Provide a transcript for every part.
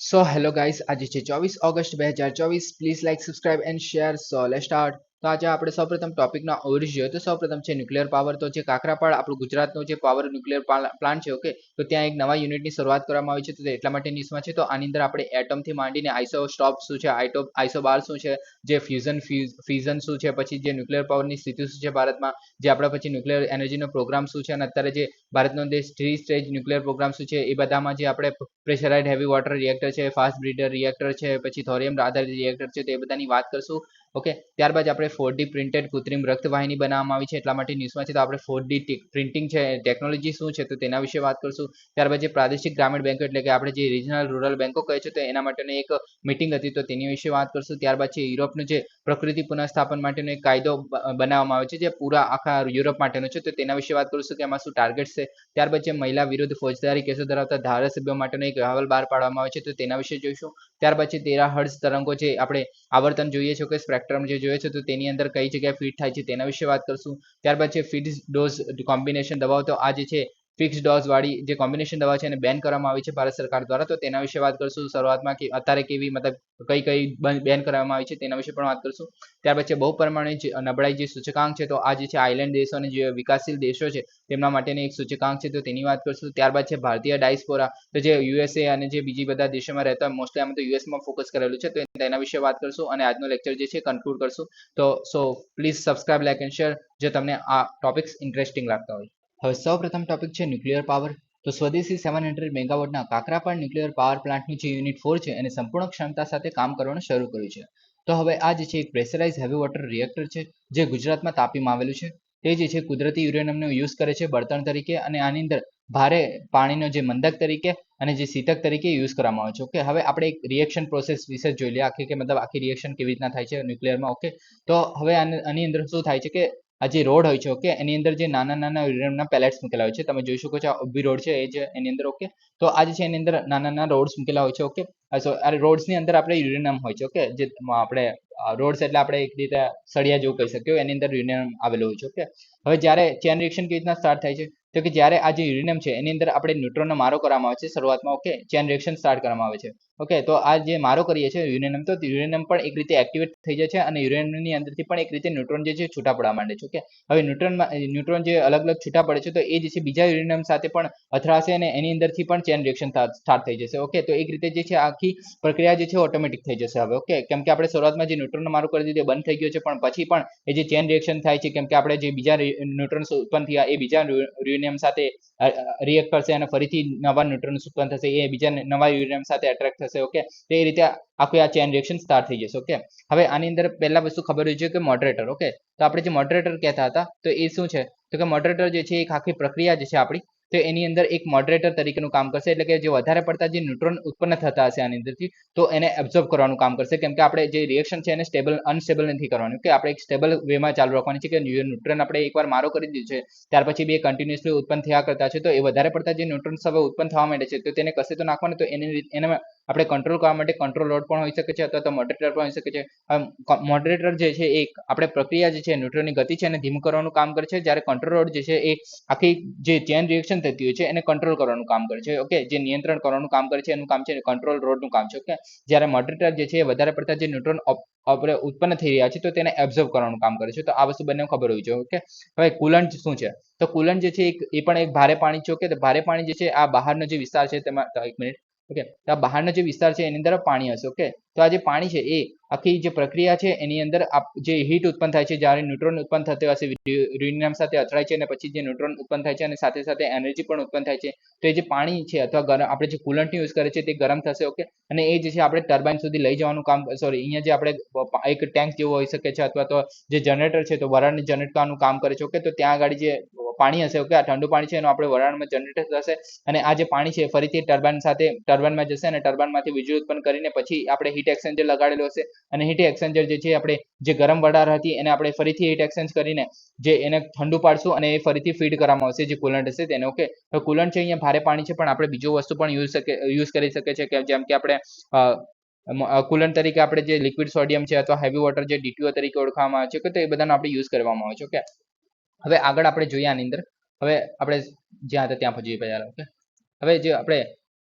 So hello guys, આજે છે 24 August 2024. Please like subscribe and share. So let's start. તો આજે આપણે સૌપ્રથમ ટોપિકના ઓવરવ્યુ જોઈએ તો સૌપ્રથમ છે ન્યુક્લિયર પાવર. તો જે કાકરાપાડ આપણું ગુજરાતનો જે પાવર ન્યુક્લિયર પ્લાન્ટ છે, ઓકે, તો ત્યાં એક નવા યુનિટની શરૂઆત કરવામાં આવી છે. તો એટલા માટે ન્યૂઝમાં છે. તો આની અંદર આપણે એટમથી માંડીને આઈસો સ્ટોપ શું છે, આઈસો બાર શું છે, જે ફ્યુઝન શું છે, પછી જે ન્યુક્લિયર પાવરની સ્થિતિ શું છે ભારતમાં, જે આપણા પછી ન્યુક્લિયર એનર્જીનો પ્રોગ્રામ શું છે, અને અત્યારે જે ભારતનો દેશ 3 સ્ટેજ ન્યુક્લિયર પ્રોગ્રામ શું છે, એ બધામાં જે આપણે પ્રેશરાઇઝ્ડ હેવી વોટર રિએક્ટર છે, ફાસ્ટ બ્રીડર રિએક્ટર છે, પછી થોરિયમ આધારિત રિએક્ટર છે, તો એ બધાની વાત કરશું. ઓકે, ત્યારબાદ આપણે 4D પ્રિન્ટેડ કૃત્રિમ રક્તવાહિની બનાવવામાં આવી છે, એટલા માટે ન્યૂઝમાં છે. તો આપણે 4D પ્રિન્ટિંગ છે ટેકનોલોજી શું છે, તો તેના વિશે વાત કરશું. ત્યારબાદ જે પ્રાદેશિક ગ્રામીણ બેંકો એટલે કે આપણે જે રિજનલ રૂરલ બેંકો કહે છે, તો એના માટેની એક મીટિંગ હતી, તો તેની વિશે વાત કરશું. ત્યારબાદ છે યુરોપનું જે પ્રકૃતિ પુનઃસ્થાપન માટેનો એક કાયદો બનાવવામાં આવે છે, જે પૂરા આખા યુરોપ માટેનો છે, તો તેના વિશે વાત કરીશું કે એમાં શું ટાર્ગેટ છે. ત્યારબાદ જે મહિલા વિરુદ્ધ ફોજદારી કેસો ધરાવતા ધારાસભ્યો માટેનો એક અહેવાલ બહાર પાડવામાં આવે છે, તો તેના વિશે જોઈશું. ત્યાર પછી 13 હર્ટ્ઝ તરંગો જે આપણે આવર્તન જોઈએ છે કે સ્પેક્ટ્રમ જે જોઈએ છે, તો તેની અંદર કઈ જગ્યાએ ફિટ થાય છે તેના વિશે વાત કરશું. ત્યારબાદ છે ફિક્સ ડોઝ કોમ્બિનેશન દવાઓ, તો આ જે છે ફિક્સ ડોઝ વાળી જે કોમ્બિનેશન દવા છે એને બેન કરવામાં આવી છે ભારત સરકાર દ્વારા, તો તેના વિશે વાત કરશું. શરૂઆતમાં કે અત્યારે કેવી મતલબ કઈ બેન કરવામાં આવી છે તેના વિશે પણ વાત કરશું. ત્યાર પછી બહુપરમાણુ નબળાઈ જે સૂચકાંક છે, તો આ જે છે આઇલેન્ડ દેશો અને જે વિકાસશીલ દેશો છે તેમના માટેની એક સૂચકાંક છે, તો તેની વાત કરશું. ત્યારબાદ છે ભારતીય ડાયસ્પોરા, તો જે યુએસએ અને જે બીજી બધા દેશોમાં રહેતા મોસ્ટલી આમ તો યુએસમાં ફોકસ કરેલું છે, તો તેના વિશે વાત કરશું અને આજનો લેક્ચર જે છે કન્ક્લુડ કરશું. તો so please subscribe, like and share જો તમને આ ટોપિક્સ ઇન્ટરેસ્ટિંગ લાગતા હોય. હવે સૌ પ્રથમ ટોપિક છે ન્યુક્લિયર પાવર. તો સ્વદેશી 700 મેગાવોટના કાકરાપાડ ન્યુક્લિયર પાવર પ્લાન્ટનું જે યુનિટ 4 છે એને સંપૂર્ણ ક્ષમતા સાથે કામ કરવાનું શરૂ કર્યું છે. તો હવે આ જે છે એક પ્રેશરાઇઝ હેવી વોટર રિએક્ટર છે, જે ગુજરાતમાં તાપીમાં આવેલું છે. તે જે છે કુદરતી યુરેનિયમનો યુઝ કરે છે બળતણ તરીકે, અને આની અંદર ભારે પાણીનો જે મંદક તરીકે અને જે શીતક તરીકે યુઝ કરવામાં આવે છે. ઓકે, હવે આપણે એક રિએક્શન પ્રોસેસ વિશે જોઈ લઈએ આખી, કે મતલબ આખી રિએક્શન કેવી રીતના થાય છે ન્યુક્લિયરમાં. ઓકે, તો હવે આની અંદર શું થાય છે કે આ જે રોડ હોય છે, ઓકે, એની અંદર જે નાના નાના યુરેનિયમના પેલેટ્સ મૂકેલા હોય છે, તમે જોઈ શકો છો આ ઉભી રોડ છે એ જે એની અંદર. ઓકે, તો આ જે છે એની અંદર નાના નાના રોડ્સ મૂકેલા હોય છે. ઓકે, સો આ રોડ્સની અંદર આપણે યુરેનિયમ હોય છે. ઓકે, જે આપણે રોડ્સ એટલે આપણે એક રીતે સળિયા જેવું કહી શકીએ, એની અંદર યુરેનિયમ આવેલું હોય છે. ઓકે, હવે જ્યારે ચેન રિએક્શન કેવી રીતના સ્ટાર્ટ થાય છે, તો કે જ્યારે આ જે યુરેનિયમ છે એની અંદર આપણે ન્યુટ્રોનનો મારો કરવામાં આવે છે શરૂઆતમાં. ઓકે, ચેન રિએક્શન સ્ટાર્ટ કરવામાં આવે છે. ઓકે, તો આ જે મારો કરીએ છીએ યુરેનિયમ, તો યુરેનિયમ પણ એક રીતે એક્ટિવેટ થઈ જાય છે અને યુરેનિયમની અંદરથી પણ એક રીતે ન્યુટ્રોન જે છે છૂટા પડવા માંડે છે. ઓકે, હવે ન્યુટ્રોન જે અલગ અલગ છૂટા પડે છે, તો એ જે છે બીજા યુરેનિયમ સાથે પણ અથડાશે અને એની અંદરથી પણ ચેન રિએક્શન સ્ટાર્ટ થઈ જશે. ઓકે, તો એક રીતે જે છે આખી પ્રક્રિયા જે છે ઓટોમેટિક થઈ જશે હવે. ઓકે, કેમ કે આપણે શરૂઆતમાં જે ન્યુટ્રોનનો મારો કરી દીધો બંધ થઈ ગયો છે, પણ પછી પણ એ જે ચેન રિએક્શન થાય છે, કેમ કે આપણે જે બીજા ન્યુટ્રોન્સ ઉત્પન્ન થયા એ બીજા યુરેનિયમ સાથે રિએક્ટ કરશે અને ફરીથી નવા ન્યુટ્રોન્સ ઉત્પન્ન થશે, એ બીજા નવા યુરેનિયમ સાથે એટ્રેક્ટ થશે. ઓકે, તો એ રીતે આખું આ ચેન રિએક્શન સ્ટાર્ટ થઈ જશે. ઓકે, હવે આની અંદર પહેલા વસ્તુ ખબર હોય છે કે મોડરેટર. ઓકે, તો આપણે જે મોડરેટર કહેતા હતા, તો એ શું છે, તો કે મોડરેટર જે છે એક આખી પ્રક્રિયા જે છે આપણી, તો એની અંદર એક મોડરેટર તરીકેનું કામ કરશે. એટલે કે જે વધારે પડતા જે ન્યુટ્રોન ઉત્પન્ન થતા હશે આની અંદરથી, તો એને એબ્ઝોર્બ કરવાનું કામ કરશે. કેમ કે આપણે જે રિએક્શન છે એને અનસ્ટેબલ નથી કરવાનું, કે આપણે એક સ્ટેબલ વેમાં ચાલુ રાખવાની છે. કે ન્યુટ્રોન આપણે એકવાર મારો કરી દીધું છે, ત્યાર પછી બે કન્ટિન્યુઅસલી ઉત્પન્ન થયા કરતા છે, તો એ વધારે પડતા જે ન્યુટ્રોન્સ હવે ઉત્પન્ન થવા માંડે છે, તો તેને કશે તો નાખવાનું. તો એને આપણે કંટ્રોલ કરવા માટે કંટ્રોલ રોડ પણ હોઈ શકે છે, અથવા તો મોડરેટર પણ હોઈ શકે છે. મોડરેટર જે છે એક આપણે પ્રક્રિયા જે છે ન્યુટ્રોનની ગતિ છે એને ધીમું કરવાનું કામ કરે છે, જ્યારે કંટ્રોલ રોડ જે છે એ આખી જે ચેન રિએક્શન થતી હોય છે એને કંટ્રોલ કરવાનું કામ કરે છે. ઓકે, જે નિયંત્રણ કરવાનું કામ કરે છે એનું કામ છે કંટ્રોલ રોડનું કામ છે. ઓકે, જ્યારે મોડરેટર જે છે વધારે પડતા જે ન્યુટ્રોન ઉત્પન્ન થઈ રહ્યા છે, તો તેને એબ્ઝોર્બ કરવાનું કામ કરે છે. તો આ વસ્તુ બંને ખબર હોવી જોઈએ. ઓકે, હવે કુલન્ટ શું છે, તો કુલન્ટ જે છે એ પણ એક ભારે પાણી છે. ઓકે, તો ભારે પાણી જે છે આ બહારનો જે વિસ્તાર છે તેમાં, એક મિનિટ. ઓકે, તો આ બહારનો જે વિસ્તાર છે એની અંદર પાણી હશે. ઓકે, તો આ જે પાણી છે એ આખી જે પ્રક્રિયા છે એની અંદર જે હીટ ઉત્પન્ન થાય છે, જ્યારે ન્યુટ્રોન ઉત્પન્ન થતો હશે યુરેનિયમ સાથે અથડાય છે, અને પછી જે ન્યુટ્રોન ઉત્પન્ન થાય છે અને સાથે સાથે એનર્જી પણ ઉત્પન્ન થાય છે, તો એ જે પાણી છે અથવા આપણે જે કુલન્ટ યુઝ કરે છે તે ગરમ થશે. ઓકે, અને એ જે છે આપણે ટર્બાઇન સુધી લઈ જવાનું કામ, સોરી, અહીંયા જે આપણે એક ટેન્ક જેવું હોઈ શકે છે, અથવા તો જે જનરેટર છે તો વરાળને જનરેટ કરવાનું કામ કરે છે. ઓકે, તો ત્યાં આગળ જે પાણી હશે, ઓકે, આ ઠંડુ પાણી છે એનું આપણે વરાળમાં જનરેટ થશે, અને આ જે પાણી છે ફરીથી ટર્બાઇનમાં જશે અને ટર્બાઇનમાંથી વીજળી ઉત્પન્ન કરીને પછી આપણે હીટ એક્સચેન્જર લગાડેલું હશે, અને હીટ એક્સચેન્જર જે છે આપણે જે ગરમ વરાળ હતી એને આપણે ફરીથી હીટ એક્સચેન્જ કરીને જે એને ઠંડુ પાડશું અને એ ફરીથી ફીડ કરવામાં આવશે જે કુલન્ટ હશે તેને. ઓકે, તો કુલન્ટ છે અહીંયા ભારે પાણી છે, પણ આપણે બીજું વસ્તુ પણ યુઝ કરી શકીએ છીએ, કે જેમ કે આપણે કુલન્ટ તરીકે આપણે જે લિક્વિડ સોડિયમ છે અથવા હેવી વોટર જે DTO તરીકે ઓળખવામાં આવે છે, તો એ બધાનો આપણે યુઝ કરવામાં આવે છે. ઓકે, હવે આગળ આપણે જોઈએ આની અંદર. હવે આપણે જ્યાં હતા ત્યાં પહોંચીએ પહેલા. ઓકે, હવે જે આપણે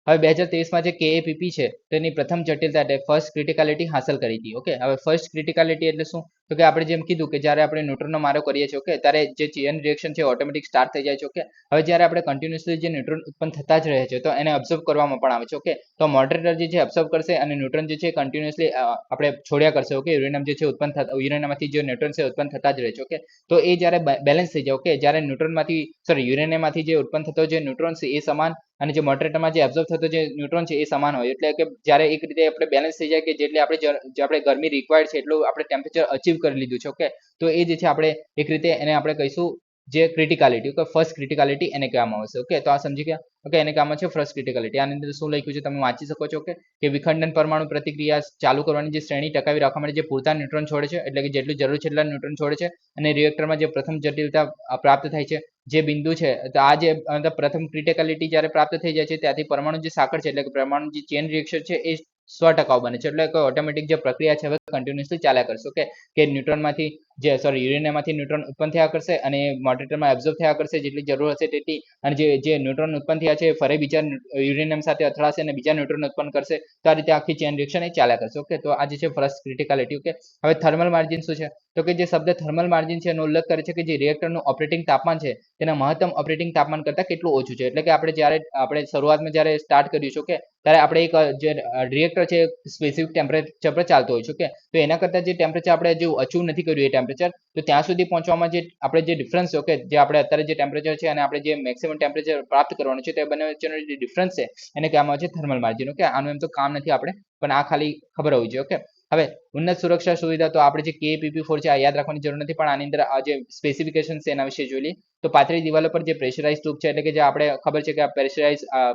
હવે 2023માં જે KAPP છે તેની પ્રથમ જટિલતા એટલે ફર્સ્ટ ક્રિટિકાલિટી હાંસલ કરી હતી. ઓકે, હવે ફર્સ્ટ ક્રિટિકાલિટી એટલે શું? તો કે આપણે જેમ કીધું કે જ્યારે આપણે ન્યુટ્રોનનો મારો કરીએ છીએ, ઓકે, ત્યારે જે ચેન રિએક્શન છે ઓટોમેટિક સ્ટાર્ટ થઈ જાય છે. ઓકે, હવે જ્યારે આપણે કન્ટિન્યુઅસલી જે ન્યુટ્રોન ઉત્પન્ન થતા જ રહે છે તો એને ઓબ્ઝર્વ કરવામાં પણ આવે છે. ઓકે, તો મોડરેટર જે છે ઓબ્ઝર્વ કરશે અને ન્યુટ્રોન જે છે કન્ટિન્યુઅસલી આપણે છોડ્યા કરશે. ઓકે, યુરેનિયમ જે છે ઉત્પન્ન થતા યુરેનિયમમાંથી જે ન્યુટ્રોન છે ઉત્પન્ન થતા જ રહે છે. ઓકે, તો એ જ્યારે બેલેન્સ થઈ જાય, ઓકે, જ્યારે ન્યુટ્રોનમાંથી યુરેનિયમમાંથી જે ઉત્પન્ન થતો જે ન્યુટ્રોન છે એ સમાન અને જે મોડરેટરમાં જે એબ્ઝોર્બ થતો જે ન્યુટ્રોન છે એ સમાન હોય, એટલે કે જ્યારે એક રીતે આપણે બેલેન્સ થઈ જાય કે જેટલી આપણે ગરમી રિક્વાયર્ડ છે એટલું આપણે ટેમ્પરેચર અચીવ કરી લીધું છે. ઓકે, તો એ જે છે આપણે એક રીતે એને આપણે કહીશું જે ક્રિટિકાલિટી, ઓકે, ફર્સ્ટ ક્રિટિકાલિટી એને કહેવામાં આવશે. ઓકે, તો આ સમજી ગયા? ઓકે, એને કહેવામાં છે ફર્સ્ટ ક્રિટિકાલિટી. આની અંદર શું લખ્યું છે તમે વાંચી શકો છો. ઓકે, કે વિખંડન પરમાણુ પ્રતિક્રિયા ચાલુ કરવાની જે શ્રેણી ટકાવી રાખવા માટે જે પૂરતા ન્યુટ્રોન છોડે છે, એટલે કે જેટલું જરૂર છે એટલા ન્યુટ્રોન છોડે છે, અને રિએક્ટરમાં જે પ્રથમ જટિલતા પ્રાપ્ત થાય છે જે બિંદુ છે, તો આ જે પ્રથમ ક્રિટિકાલિટી જ્યારે પ્રાપ્ત થઈ જાય છે ત્યાંથી પરમાણુ જે સાંકળ છે એટલે કે પરમાણુ જે ચેન રિએક્શન છે એ 100% બને છે. એટલે કે ઓટોમેટિક જે પ્રક્રિયા છે હવે કન્ટિન્યુઅસલી ચાલ્યા કરશે. ઓકે, કે ન્યુટ્રોનમાંથી યુરેનિયમમાંથી ન્યુટ્રોન ઉત્પન્ન થયા કરશે અને મોડરેટરમાં એબ્ઝોર્બ થયા કરશે જેટલી જરૂર હશે તેટલી, અને જે ન્યુટ્રોન ઉત્પન્ન થયા છે ફરી બીજા યુરેનિયમ સાથે અથડાશે અને બીજા ન્યુટ્રોન ઉત્પન્ન કરશે. તો આ રીતે આખી ચેન રિએક્શન એ ચાલ્યા કરશે. ઓકે, તો આ જે છે ફર્સ્ટ ક્રિટિકાલિટી. ઓકે, હવે થર્મલ માર્જિન શું છે? તો કે જે શબ્દ થર્મલ માર્જિન છે એનો ઉલ્લેખ કરે છે કે જે રિએક્ટરનું ઓપરેટિંગ તાપમાન છે તેના મહત્તમ ઓપરેટિંગ તાપમાન કરતાં કેટલું ઓછું છે. એટલે કે આપણે શરૂઆતમાં જ્યારે સ્ટાર્ટ કર્યું છે, ઓકે, ત્યારે આપણે એક જે રિએક્ટર છે સ્પેસિફિક ટેમ્પરેચર પર ચાલતો હોય છે. ઓકે, તો એના કરતાં જે ટેમ્પરેચર આપણે જે અચીવ નથી કર્યું એ ટેમ્પરેચર, તો ત્યાં સુધી પહોંચવામાં જે આપણે જે ડિફરન્સ, ઓકે, જે આપણે અત્યારે જે ટેમ્પરેચર છે અને આપણે જે મેક્સિમમ ટેમ્પરેચર પ્રાપ્ત કરવાનું છે તે બંને વચ્ચેનો જે ડિફરન્સ છે એને કહેવામાં આવે છે થર્મલ માર્જિન. ઓકે, આનું એમ તો કામ નથી આપણે, પણ આ ખાલી ખબર હોવી જોઈએ. ઓકે, હવે ઉન્નત સુરક્ષા સુવિધા તો આપણે જે KAPP4 છે આ યાદ રાખવાની જરૂર નથી, પણ આની અંદર આ જે સ્પેસિફિકેશન છે એના વિશે જોઈ લઈએ. તો પાતળી દિવાલો પર જે પ્રેશરાઇઝ ટ્યુબ છે, એટલે કે જે આપણે ખબર છે કે આ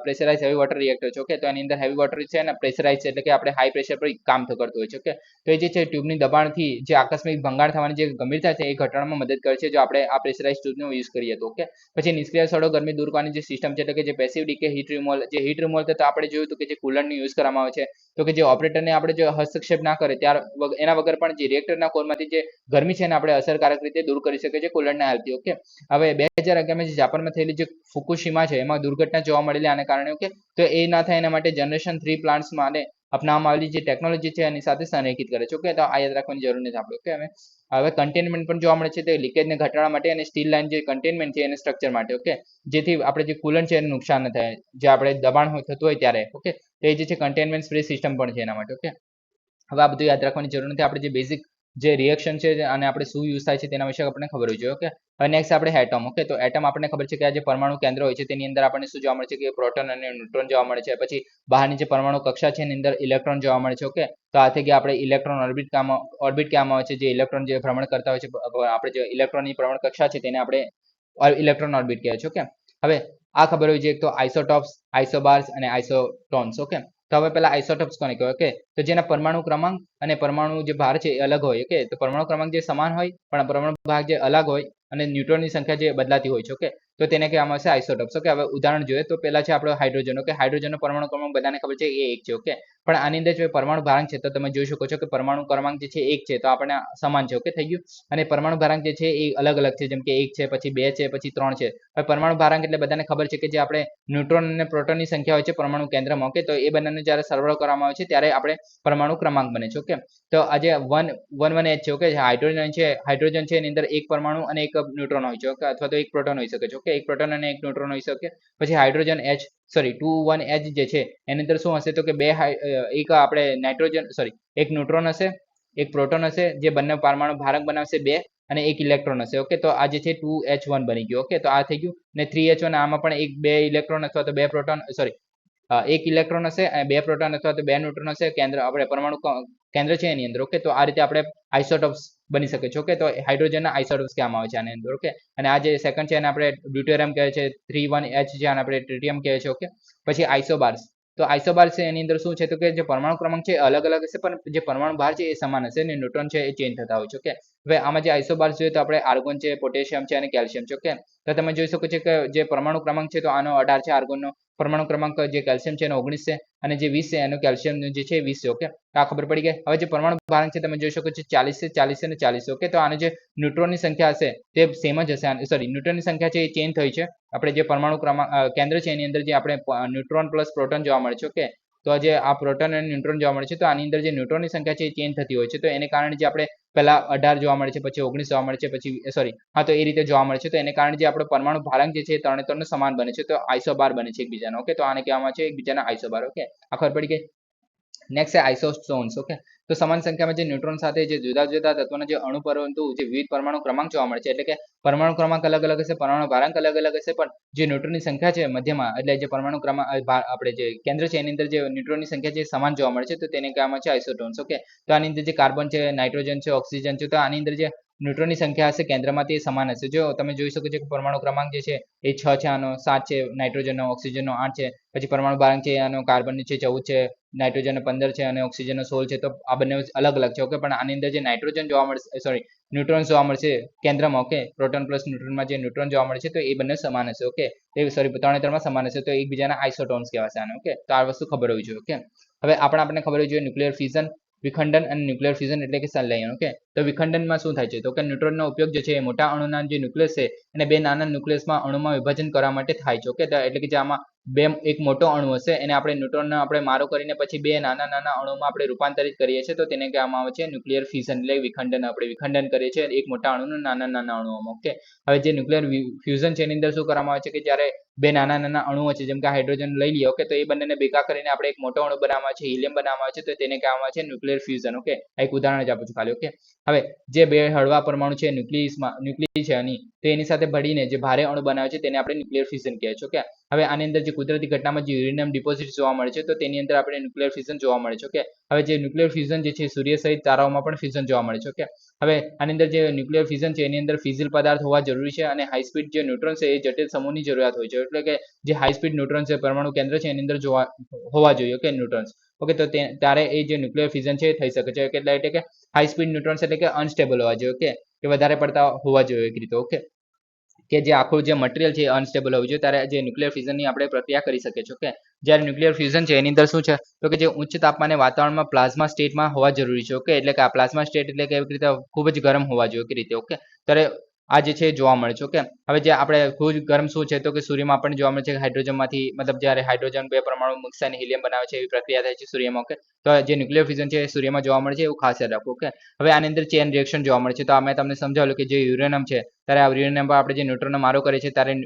પ્રેશરાઇઝ હેવી વોટર રિએક્ટર છે. ઓકે, તો એની અંદર હેવી વોટર છે અને પ્રેશરાઇઝ છે એટલે કે આપણે હાઈ પ્રેશર પર કામ કરતું હોય છે. ઓકે, તો એ જે છે ટ્યુબની દબાણથી જે આકસ્મિક ભંગાણ થવાની જે ગંભીરતા છે એ ઘટાડવામાં મદદ કરે છે જો આપણે આ પ્રેશરાઇઝ ટ્યુબનો યુઝ કરીએ તો. ઓકે, પછી નિષ્ક્રિય સ્થળો ગરમી દૂર કરવાની જે સિસ્ટમ છે એટલે કે જે પેસિવ ડીકે હીટ રિમૂવલ, જે હીટ રિમૂવલ તો આપણે જોયું હતું કે જે કુલરનો યુઝ કરવામાં આવે છે, તો કે જે ઓપરેટરને આપણે જો હસ્તક્ષેપ ના કરે ત્યાર એના વગર પણ જે રિએક્ટરના કોરમાંથી જે ગરમી છે એને આપણે અસરકારક રીતે દૂર કરી શકીએ છીએ કુલરના હેલ્પથી. ઓકે, હવે 2011માં જે જાપાનમાં થયેલી જે ફુકુશીમા છે એમાં દુર્ઘટના જોવા મળેલી આને કારણે. ઓકે, તો એ ના થાય એના માટે જનરેશન 3 પ્લાન્ટ્સ માટે અપનાવવામાં આવેલી જે ટેકનોલોજી છે એની સાથે સંરેખિત કરે છે. ઓકે, તો આ યાદ રાખવાની જરૂર નથી આપણે. ઓકે, હવે કન્ટેનમેન્ટ પણ જોવા મળે છે તે લીકેજને ઘટાડવા માટે અને સ્ટીલ લાઇન જે કન્ટેનમેન્ટ છે એને સ્ટ્રક્ચર માટે. ઓકે, જેથી આપણે જે કુલન્ટ છે એને નુકસાન ન થાય જે આપણે દબાણ થતું હોય ત્યારે. ઓકે, તો એ જે છે કન્ટેનમેન્ટ સ્પ્રે સિસ્ટમ પણ છે એના માટે. ઓકે, હવે આ બધું યાદ રાખવાની જરૂર નથી. આપણે જે બેઝિક જે રિએક્શન છે અને આપણે શું યુઝ થાય છે તેના વિશે આપણને ખબર હોવી જોઈએ. ઓકે, હવે નેક્સ્ટ આપણે એટમ. ઓકે, તો એટમ આપણને ખબર છે કે આ જે પરમાણુ કેન્દ્ર હોય છે તેની અંદર આપણને શું જોવા મળે છે કે પ્રોટોન અને ન્યુટ્રોન જોવા મળે છે. પછી બહારની જે પરમાણુ કક્ષા છે એની અંદર ઇલેક્ટ્રોન જોવા મળે છે. ઓકે, તો આ થઈ ગયા આપણે ઇલેક્ટ્રોન ઓર્બિટ કહેવામાં આવે છે. જે ઇલેક્ટ્રોન જે ભ્રમણ કરતા હોય છે, આપણે જે ઇલેક્ટ્રોનની ભ્રમણ કક્ષા છે તેને આપણે ઇલેક્ટ્રોન ઓર્બિટ કહે છે. ઓકે, હવે આ ખબર હોવી જોઈએ તો આઇસોટોપ્સ, આઇસોબાર્સ અને આઇસોટોન્સ. ઓકે, તો હવે પેલા આઇસોટોપ્સ કોને કહેવાય? ઓકે, તો જેના પરમાણુ ક્રમાંક અને પરમાણુ જે ભાર છે એ અલગ હોય. ઓકે, તો પરમાણુ ક્રમાંક જે સમાન હોય પણ પરમાણુ ભાગ જે અલગ હોય અને ન્યુટ્રોનની સંખ્યા જે બદલાતી હોય છે. ઓકે, તો તેને કહેવામાં આવશે આઇસોટોપ્સ. ઓકે, હવે ઉદાહરણ જોઈએ તો પેલા છે આપણો હાઇડ્રોજન. ઓકે, હાઇડ્રોજનનો પરમાણુ ક્રમાંક બધાને ખબર છે એ 1 છે. ઓકે, પણ આની અંદર જે પરમાણુ ભારાંક છે તો તમે જોઈ શકો છો કે પરમાણુ ક્રમાંક જે છે 1 છે તો આપણને સમાન છે. ઓકે, થઈ ગયું. અને પરમાણુ ભારાંક જે છે એ અલગ અલગ છે, જેમ કે 1 છે, પછી 2 છે, પછી 3 છે. હવે પરમાણુ ભારાંક એટલે બધાને ખબર છે કે જે આપણે ન્યુટ્રોન અને પ્રોટોનની સંખ્યા હોય છે પરમાણુ કેન્દ્રમાં. ઓકે, તો એ બંનેનો જ્યારે સરવાળો કરવામાં આવે છે ત્યારે આપણે પરમાણુ ક્રમાંક બને છે. ઓકે, તો આજે 1 છે. ઓકે, હાઇડ્રોજન છે એની અંદર એક પરમાણુ અને એક ન્યુટ્રોન હોય છે. ઓકે, અથવા તો એક પ્રોટોન હોઈ શકે છે. ઓકે, એક પ્રોટોન અને એક ન્યુટ્રોન હોઈ શકે. પછી હાઇડ્રોજન H 2 1 H જે છે એની અંદર શું હશે તો કે એક આપણે એક ન્યુટ્રોન હશે, એક પ્રોટોન હશે, જે બંને પરમાણુ ભારાંક બનાવશે 2 અને એક ઇલેક્ટ્રોન હશે. ઓકે, તો આ જે છે 2H1 બની ગયું. ઓકે, તો આ થઈ ગયું. ને 3H1 આમાં પણ 2 ઇલેક્ટ્રોન અથવા તો 2 પ્રોટોન એક ઇલેક્ટ્રોન હશે અને 2 પ્રોટોન અથવા તો 2 ન્યુટ્રોન હશે આપણે પરમાણુ કેન્દ્ર છે એની અંદર. ઓકે, તો આ રીતે આપણે આઇસોટોપ્સ બની શકે છે. ઓકે, તો હાઇડ્રોજનના આઇસોટોપ્સ કહેવામાં આવે છે આની અંદર. ઓકે, અને આ જે સેકન્ડ છે એને આપણે ડ્યુટેરિયમ કહે છે. 3 1H છે અને આપણે ટ્રિટિયમ કહે છે. ઓકે, પછી આઇસોબાર્સ. તો આઇસોબાર્સ છે એની અંદર શું છે તો કે જે પરમાણુ ક્રમાંક છે અલગ અલગ હશે પણ જે પરમાણુ ભાર છે એ સમાન હશે અને ન્યુટ્રોન છે એ ચેન્જ થતા હોય છે. ઓકે, હવે આમાં જે આઇસોબાર્સ જોઈએ તો આપણે આર્ગોન છે, પોટેશિયમ છે અને કેલ્શિયમ છે. ઓકે, તો તમે જોઈ શકો છો કે જે પરમાણુ ક્રમાંક છે તો આનો 18 છે આર્ગોનનો, પરમાણુ ક્રમાંક જે કેલ્શિયમ છે એનો 19 છે અને જે 20 છે એનો કેલ્શિયમ જે છે 20 છે. ઓકે, આ ખબર પડી ગઈ. હવે જે પરમાણુ ભારાંક છે તમે જોઈ શકો છો 40 છે, 40 અને 40. ઓકે, તો આને જે ન્યુટ્રોનની સંખ્યા હશે તે સેમ જ હશે. સોરી, ન્યુટ્રોનની સંખ્યા છે એ ચેન્જ થઈ છે. આપણે જે પરમાણુ ક્રમાંક કેન્દ્ર છે એની અંદર જે આપણે ન્યુટ્રોન પ્લસ પ્રોટોન જોવા મળે છે. ઓકે, તો જે આ પ્રોટોન અને ન્યુટ્રોન જોવા મળે છે તો આની અંદર જે ન્યુટ્રોનની સંખ્યા છે એ ચેન્જ થતી હોય છે. તો એને કારણે જે આપણે પહેલા 18 જોવા મળે છે, પછી 19 જોવા મળે છે, પછી સોરી હા તો એ રીતે જોવા મળે છે. તો એને કારણે જે આપણો પરમાણુ ભારાંક જે છે એ ત્રણે ત્રણનો સમાન બને છે, તો આઇસોબાર બને છે એકબીજાનો. ઓકે, તો આને કહેવામાં આવે છે એકબીજાના આઇસોબાર. ઓકે, આ ખબર પડી ગઈ. નેક્સ્ટ છે આઇસોટોન્સ. ઓકે, તો સમાન સંખ્યામાં જે ન્યુટ્રોન સાથે જે જુદા જુદા તત્વોના જે અણુ પરંતુ જે વિવિધ પરમાણુ ક્રમાંક જોવા મળે છે, એટલે કે પરમાણુ ક્રમાંક અલગ અલગ હશે, પરમાણુ ભારાંક અલગ અલગ હશે, પણ જે ન્યુટ્રોનની સંખ્યા છે મધ્યમાં, એટલે જે પરમાણુ ક્રમાંક આપણે જે કેન્દ્ર છે એની અંદર જે ન્યુટ્રોનની સંખ્યા છે સમાન જોવા મળે છે, તો તેને કહેવામાં છે આઇસોટોન્સ. ઓકે, તો આની અંદર જે કાર્બન છે, નાઇટ્રોજન છે, ઓક્સિજન છે, તો આની અંદર જે ન્યુટ્રોનની સંખ્યા હશે કેન્દ્રમાં તે સમાન હશે. જો તમે જોઈ શકો છો કે પરમાણુ ક્રમાંક જે છે એ 6 છે, આનો 7 છે, નાઇટ્રોજનનો, ઓક્સિજનનો 8 છે, પછી પરમાણુ ભારાંક છે આનો કાર્બન છે 14 છે, નાઇટ્રોજન 15 છે અને ઓક્સિજન 16 છે. તો આ બંને અલગ અલગ છે. ઓકે, પણ આની અંદર જે નાઇટ્રોજન જોવા મળશે, સોરી ન્યુટ્રોન જોવા મળશે કેન્દ્રમાં. ઓકે, પ્રોટોન પ્લસ ન્યુટ્રોનમાં જે ન્યુટ્રોન જોવા મળે છે તો એ બંને સમાન હશે. ઓકે, એ સોરી ત્રણે ત્રણમાં સમાન હશે, તો એકબીજાના આઇસોટોન્સ કહેવાશે આને. ઓકે, તો આ વસ્તુ ખબર હોવી જોઈએ. ઓકે, હવે આપણને ખબર હોવી જોઈએ ન્યુક્લિયર ફ્યુઝન, વિખંડન અને ન્યુક્લિયર ફ્યુઝન એટલે કે સંલયન. ઓકે, તો વિખંડનમાં શું થાય છે તો કે ન્યુટ્રોનનો ઉપયોગ જે છે એ મોટા અણુના જે ન્યુક્લિયસ છે અને બે નાના ન્યુક્લિયસમાં અણુમાં વિભાજન કરવા માટે થાય છે. ઓકે, એટલે કે જે આમાં એક મોટો અણુ હશે એને આપણે ન્યુટ્રોનને આપણે મારો કરીને પછી બે નાના નાના અણુમાં આપણે રૂપાંતરિત કરીએ છીએ, તો તેને કહેવામાં આવે છે ન્યુક્લિયર ફ્યુઝન, એટલે વિખંડન. આપણે વિખંડન કરીએ છીએ એક મોટા અણુનું નાના નાના અણુઓમાં. ઓકે, હવે જે ન્યુક્લિયર ફ્યુઝન છે એની અંદર શું કરવામાં આવે છે કે જ્યારે બે નાના નાના અણુઓ છે, જેમ કે હાઇડ્રોજન લઈ લઈએ. ઓકે, તો એ બંનેને ભેગા કરીને આપણે એક મોટો અણુ બનાવવામાં આવે છે, હિલિયમ બનાવવામાં આવે છે, તો તેને કહેવામાં આવે છે ન્યુક્લિયર ફ્યુઝન. ઓકે, એક ઉદાહરણ જ આપું છું ખાલી. ઓકે, હવે જે બે હળવા પરમાણુ છે ન્યુક્લિયસ છે આની, તો એની સાથે ભળીને જે ભારે અણુ બનાવે છે તેને આપણે ન્યુક્લિયર ફ્યુઝન કહીએ છીએ. ઓકે, હવે આની અંદર જે કુદરતી ઘટનામાં જે યુરેનિયમ ડિપોઝિટ જોવા મળે છે તો તેની અંદર આપણે ન્યુક્લિયર ફ્યુઝન જોવા મળે છે. ઓકે, હવે જે ન્યુક્લિયર ફ્યુઝન જે છે સૂર્ય સહિત તારાઓમાં પણ ફ્યુઝન જોવા મળે છે. ઓકે, હવે આની અંદર જે ન્યુક્લિયર ફ્યુઝન છે એની અંદર ફિઝિલ પદાર્થ હોવા જરૂરી છે અને હાઈ સ્પીડ જે ન્યુટ્રોન છે એ જટિલ સમૂહની જરૂરિયાત હોય છે. એટલે કે જે હાઈ સ્પીડ ન્યુટ્રોન છે પરમાણુ કેન્દ્ર છે એની અંદર હોવા જોઈએ. ઓકે, ન્યુટ્રોન્સ. ઓકે, તો ત્યારે એ જે ન્યુક્લિયર ફ્યુઝન છે એ થઈ શકે છે. એટલે કે હાઈ સ્પીડ ન્યુટ્રોન્સ એટલે કે અનસ્ટેબલ હોવા જોઈએ. ઓકે, કે વધારે પડતા હોવા જોઈએ એક રીતે. ઓકે, કે જે આખું જે મટીરિયલ છે એ અનસ્ટેબલ હોવું જોઈએ, ત્યારે જે ન્યુક્લિયર ફ્યુઝનની આપણે પ્રક્રિયા કરી શકીએ છીએ. ઓકે, જ્યારે ન્યુક્લિયર ફ્યુઝન છે એની અંદર શું છે તો કે જે ઉચ્ચ તાપમાને વાતાવરણમાં પ્લાઝ્મા સ્ટેટમાં હોવા જરૂરી છે. ઓકે, એટલે કે આ પ્લાઝ્મા સ્ટેટ એટલે કે એવી રીતે ખૂબ જ ગરમ હોવા જોઈએ કે રીતે. ઓકે, ત્યારે આ જે છે જોવા મળે છે. ઓકે, હવે જે આપણે ખૂબ જ ગરમ શું છે તો કે સૂર્યમાં આપણને જોવા મળે છે કે હાઇડ્રોજનમાંથી, મતલબ જ્યારે હાઇડ્રોજન બે પરમાણુ મિક્સ થઈને હિલિયમ બનાવે છે એવી પ્રક્રિયા થાય છે સૂર્યમાં. ઓકે, તો જે ન્યુક્લિયર ફ્યુઝન છે એ સૂર્યમાં જોવા મળે છે એવું ખાસ યાદ રાખવું. ઓકે, હવે આની અંદર ચેન રિએક્શન જોવા મળે છે. તો આ મેં તમને સમજાવેલું કે જે યુરેનિયમ છે ત્યારે આ યુરેનિયમ પર આપણે જે ન્યુટ્રોનનો મારો કરીએ છીએ ત્યારે